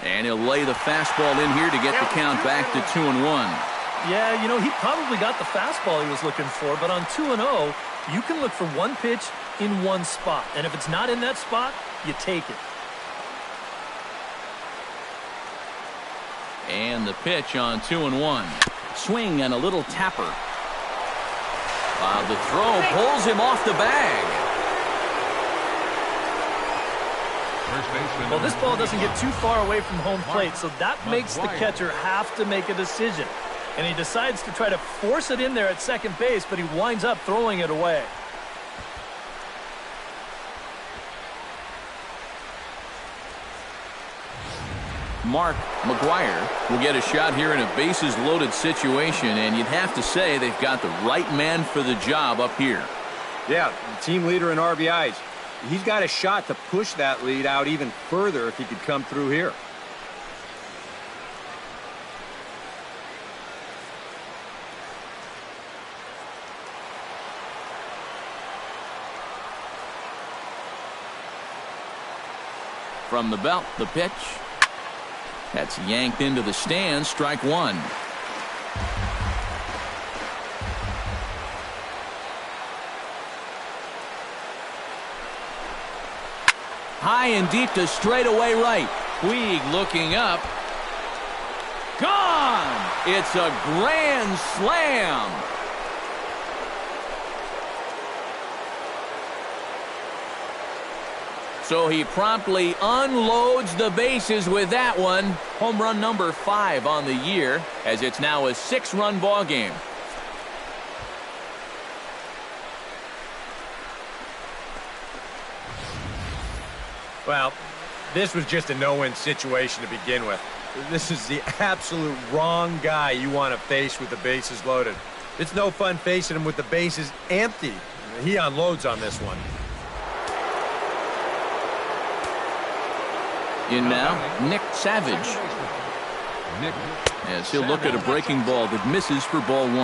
And he'll lay the fastball in here to get the count back to 2-1. Yeah, you know, he probably got the fastball he was looking for, but on 2-0, you can look for one pitch in one spot. And if it's not in that spot, you take it. And the pitch on 2-1. Swing and a little tapper. The throw pulls him off the bag. Well, this ball doesn't get too far away from home plate, so that makes the catcher have to make a decision. And he decides to try to force it in there at second base, but he winds up throwing it away. Mark McGuire will get a shot here in a bases-loaded situation, and you'd have to say they've got the right man for the job up here. Yeah, team leader in RBIs. He's got a shot to push that lead out even further if he could come through here. From the belt, the pitch. That's yanked into the stands, strike one. High and deep to straightaway right. Puig looking up. Gone! It's a grand slam. So he promptly unloads the bases with that one. Home run number 5 on the year, as it's now a 6-run ball game. Well, this was just a no-win situation to begin with. This is the absolute wrong guy you want to face with the bases loaded. It's no fun facing him with the bases empty. He unloads on this one. In now, Nick Savage. As he'll look at a breaking ball that misses for ball 1.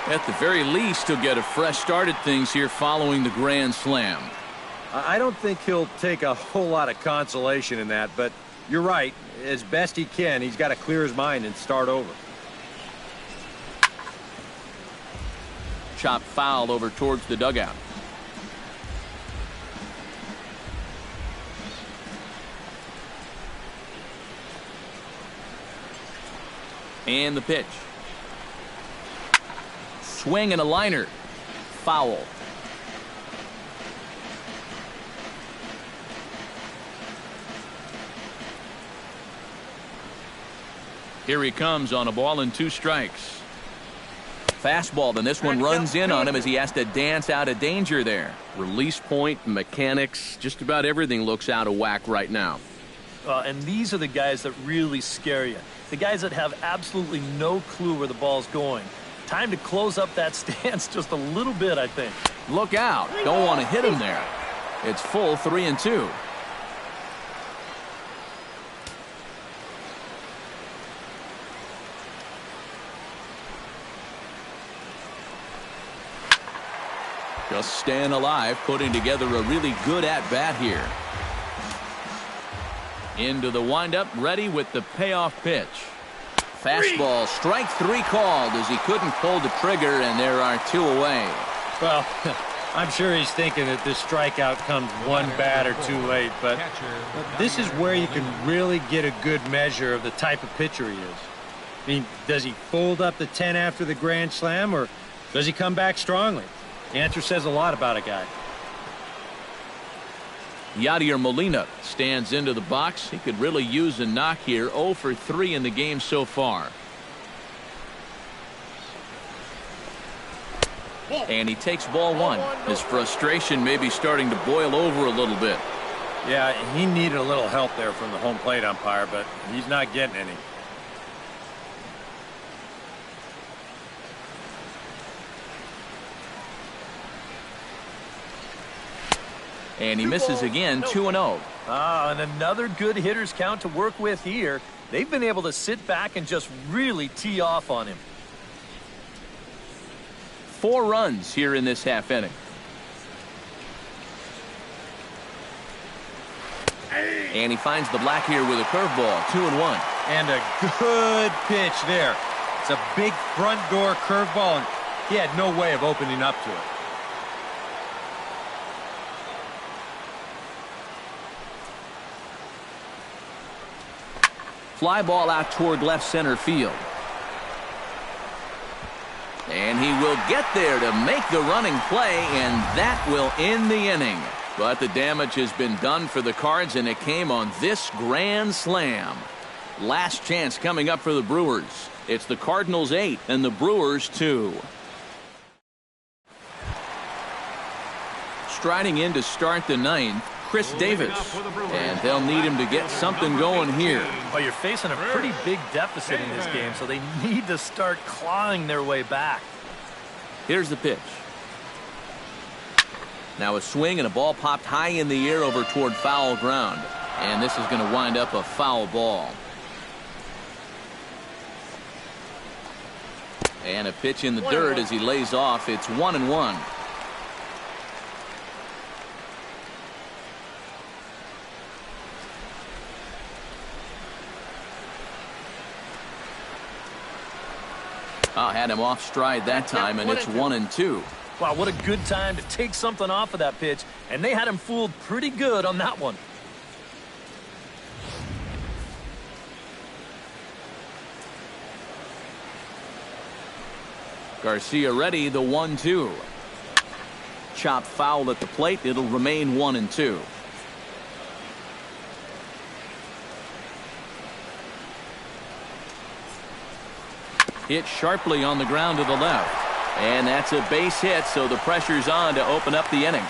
At the very least, he'll get a fresh start at things here following the grand slam. I don't think he'll take a whole lot of consolation in that, but you're right. As best he can, he's got to clear his mind and start over. Chop foul over towards the dugout. And the pitch. Swing and a liner. Foul. Here he comes on a ball and 2 strikes. Fastball, then this one runs in on him as he has to dance out of danger there. Release point, mechanics, just about everything looks out of whack right now. And these are the guys that really scare you. The guys that have absolutely no clue where the ball's going. Time to close up that stance just a little bit, I think. Look out. Don't want to hit him there. It's full 3-2. Just staying alive, putting together a really good at-bat here. Into the windup, ready with the payoff pitch. Fastball, strike 3 called as he couldn't pull the trigger, and there are 2 away. Well, I'm sure he's thinking that this strikeout comes one batter too late, but this is where you can really get a good measure of the type of pitcher he is. I mean, does he fold up the 10 after the grand slam, or does he come back strongly? The answer says a lot about a guy. Yadier Molina stands into the box. He could really use a knock here. 0 for 3 in the game so far. And he takes ball 1. His frustration may be starting to boil over a little bit. Yeah, he needed a little help there from the home plate umpire, but he's not getting any. And he misses again, 2-0. And another good hitter's count to work with here. They've been able to sit back and just really tee off on him. 4 runs here in this half inning. And he finds the black here with a curveball, 2-1. And a good pitch there. It's a big front door curveball, and he had no way of opening up to it. Fly ball out toward left center field. And he will get there to make the running play, and that will end the inning. But the damage has been done for the Cards, and it came on this grand slam. Last chance coming up for the Brewers. It's the Cardinals 8 and the Brewers 2. Striding in to start the ninth, Chris Davis. And they'll need him to get something going here. Well, you're facing a pretty big deficit in this game, so they need to start clawing their way back. Here's the pitch. Now a swing and a ball popped high in the air over toward foul ground. And this is going to wind up a foul ball. And a pitch in the dirt as he lays off. It's 1-1. Had him off stride that time, and it's 1-2. Wow, what a good time to take something off of that pitch, and they had him fooled pretty good on that one. Garcia ready, the 1-2. Chop foul at the plate. It'll remain 1-2. Hit sharply on the ground to the left. And that's a base hit, so the pressure's on to open up the inning.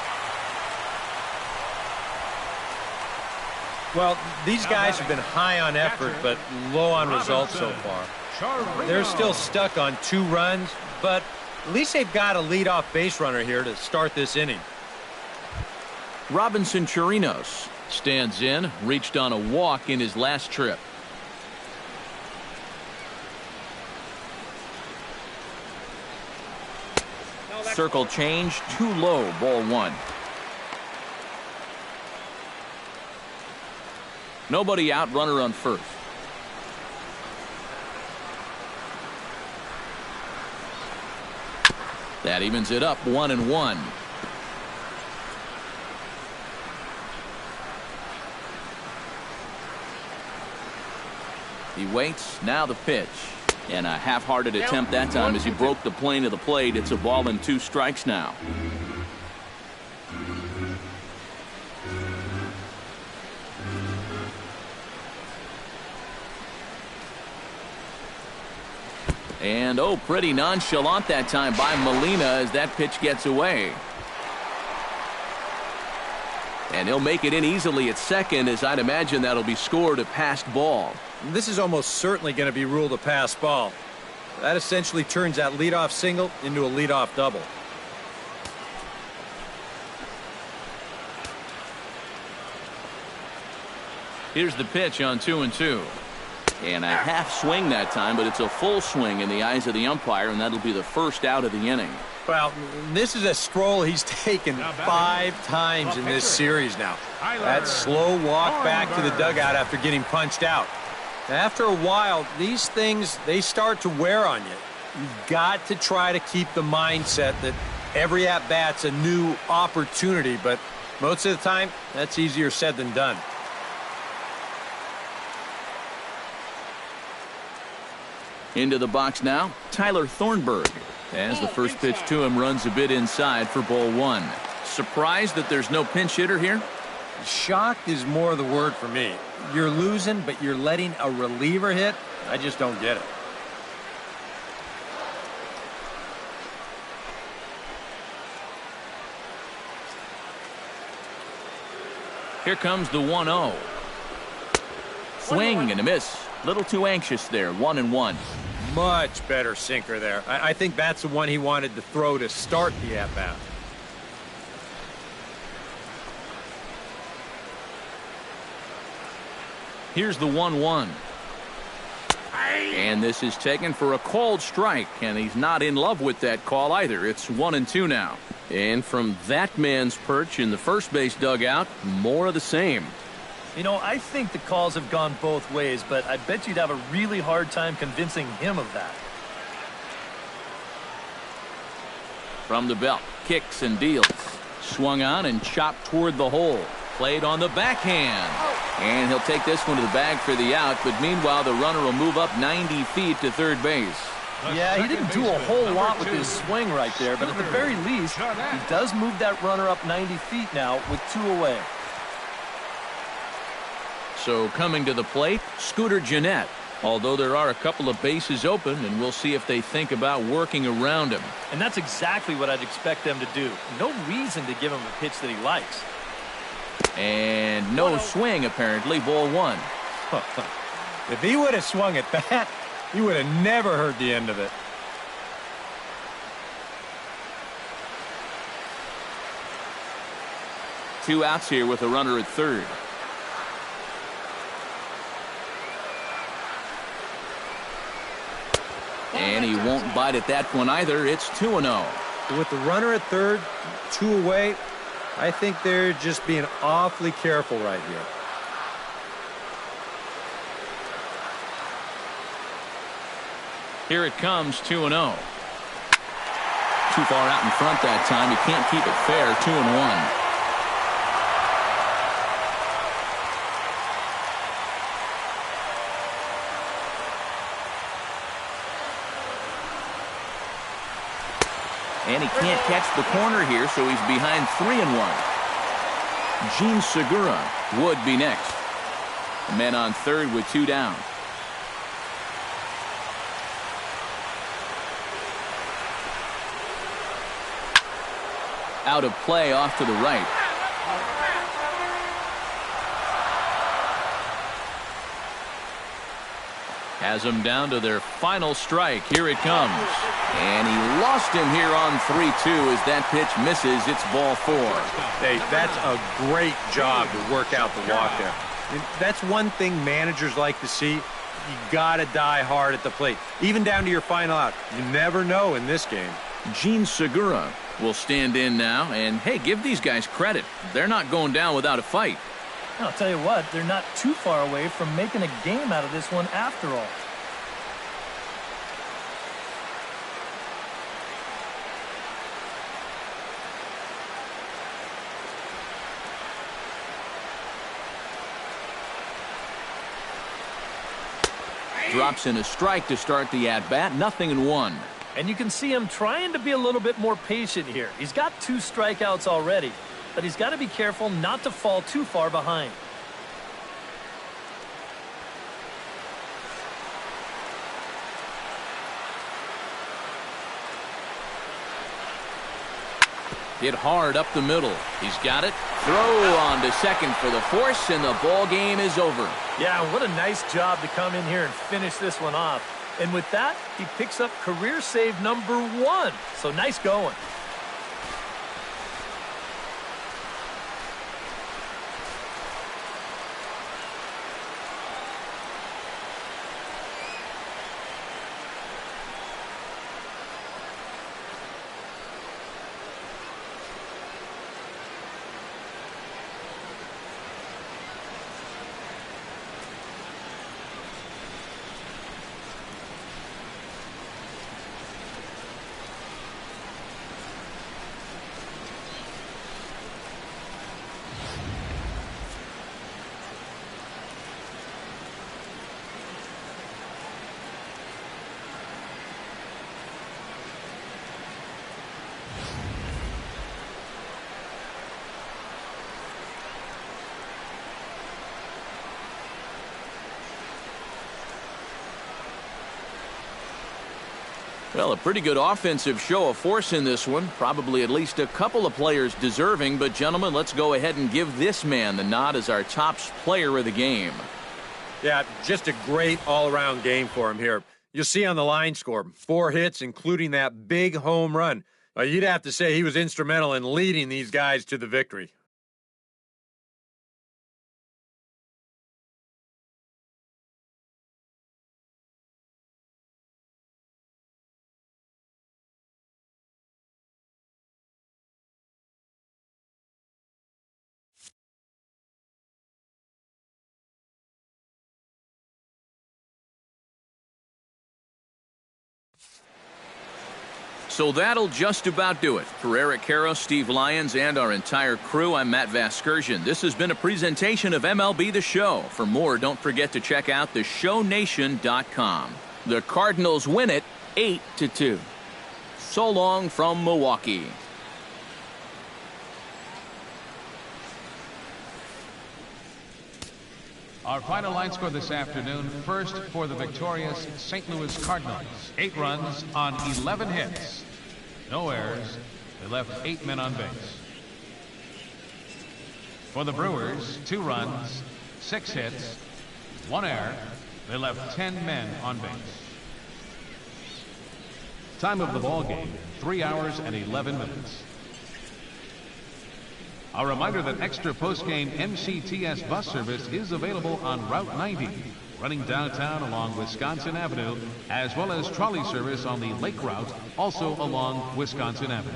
Well, these guys have been high on effort, but low on results so far. They're still stuck on 2 runs, but at least they've got a leadoff base runner here to start this inning. Robinson Chirinos stands in, reached on a walk in his last trip. Circle change, too low, ball 1. Nobody out, runner on first. That evens it up, 1-1. He waits, now the pitch. And a half-hearted attempt that time as he broke the plane of the plate. It's a ball and 2 strikes now. And pretty nonchalant that time by Molina as that pitch gets away. And he'll make it in easily at second, as I'd imagine that'll be scored a passed ball. This is almost certainly going to be ruled a pass ball. That essentially turns that leadoff single into a leadoff double. Here's the pitch on 2-2. And a half swing that time, but it's a full swing in the eyes of the umpire, and that'll be the first out of the inning. Well, this is a stroll he's taken 5 times in this series now. That slow walk back to the dugout after getting punched out. After a while, these things, they start to wear on you. You've got to try to keep the mindset that every at-bat's a new opportunity, but most of the time, that's easier said than done. Into the box now, Tyler Thornburg. As the first pitch to him runs a bit inside for ball 1. Surprised that there's no pinch hitter here? Shocked is more the word for me. You're losing, but you're letting a reliever hit? I just don't get it. Here comes the 1-0. Swing and a miss. Little too anxious there, 1-1. Much better sinker there. I think that's the one he wanted to throw to start the at-bat. Here's the 1-1. And this is taken for a called strike, and he's not in love with that call either. It's 1-2 now. And from that man's perch in the first base dugout, more of the same. You know, I think the calls have gone both ways, but I bet you'd have a really hard time convincing him of that. From the belt, kicks and deals. Swung on and chopped toward the hole. Played on the backhand. And he'll take this one to the bag for the out, but meanwhile the runner will move up 90 feet to third base. Yeah, he didn't do a whole lot with his swing right there, but at the very least, he does move that runner up 90 feet now with 2 away. So coming to the plate, Scooter Gennett. Although there are a couple of bases open, and we'll see if they think about working around him. And that's exactly what I'd expect them to do. No reason to give him a pitch that he likes. And no swing, apparently, ball 1. If he would have swung at that, he would have never heard the end of it. Two outs here with a runner at third. And he won't bite at that one either. It's 2-0. With the runner at third, 2 away, I think they're just being awfully careful right here. Here it comes, 2-0. Too far out in front that time. He can't keep it fair. 2-1. And he can't catch the corner here, so he's behind 3-1. Gene Segura would be next. The man on third with 2 down. Out of play off to the right. Has them down to their final strike. Here it comes. And he lost him here on 3-2 as that pitch misses. It's ball 4. Hey, that's a great job to work out the walk there. And that's one thing managers like to see. You got to die hard at the plate, even down to your final out. You never know in this game. Gene Segura will stand in now. And, hey, give these guys credit. They're not going down without a fight. I'll tell you what, they're not too far away from making a game out of this one after all. Drops in a strike to start the at-bat. 0-1. And you can see him trying to be a little bit more patient here. He's got 2 strikeouts already, but he's got to be careful not to fall too far behind. Hit hard up the middle. He's got it. Throw on to second for the force, and the ball game is over. Yeah, what a nice job to come in here and finish this one off. And with that, he picks up career save number 1. So nice going. Well, a pretty good offensive show of force in this one. Probably at least a couple of players deserving. But, gentlemen, let's go ahead and give this man the nod as our top player of the game. Yeah, just a great all-around game for him here. You'll see on the line score, 4 hits, including that big home run. You'd have to say he was instrumental in leading these guys to the victory. So that'll just about do it. For Eric Caro, Steve Lyons, and our entire crew, I'm Matt Vasgersian. This has been a presentation of MLB The Show. For more, don't forget to check out theshownation.com. The Cardinals win it 8-2. So long from Milwaukee. Our final line score this afternoon, first for the victorious St. Louis Cardinals. 8 runs on 11 hits. No errors. They left 8 men on base. For the Brewers, 2 runs, 6 hits, 1 error. They left 10 men on base. Time of the ball game, 3 hours and 11 minutes. A reminder that extra post-game MCTS bus service is available on Route 90, running downtown along Wisconsin Avenue, as well as trolley service on the Lake Route, also along Wisconsin Avenue.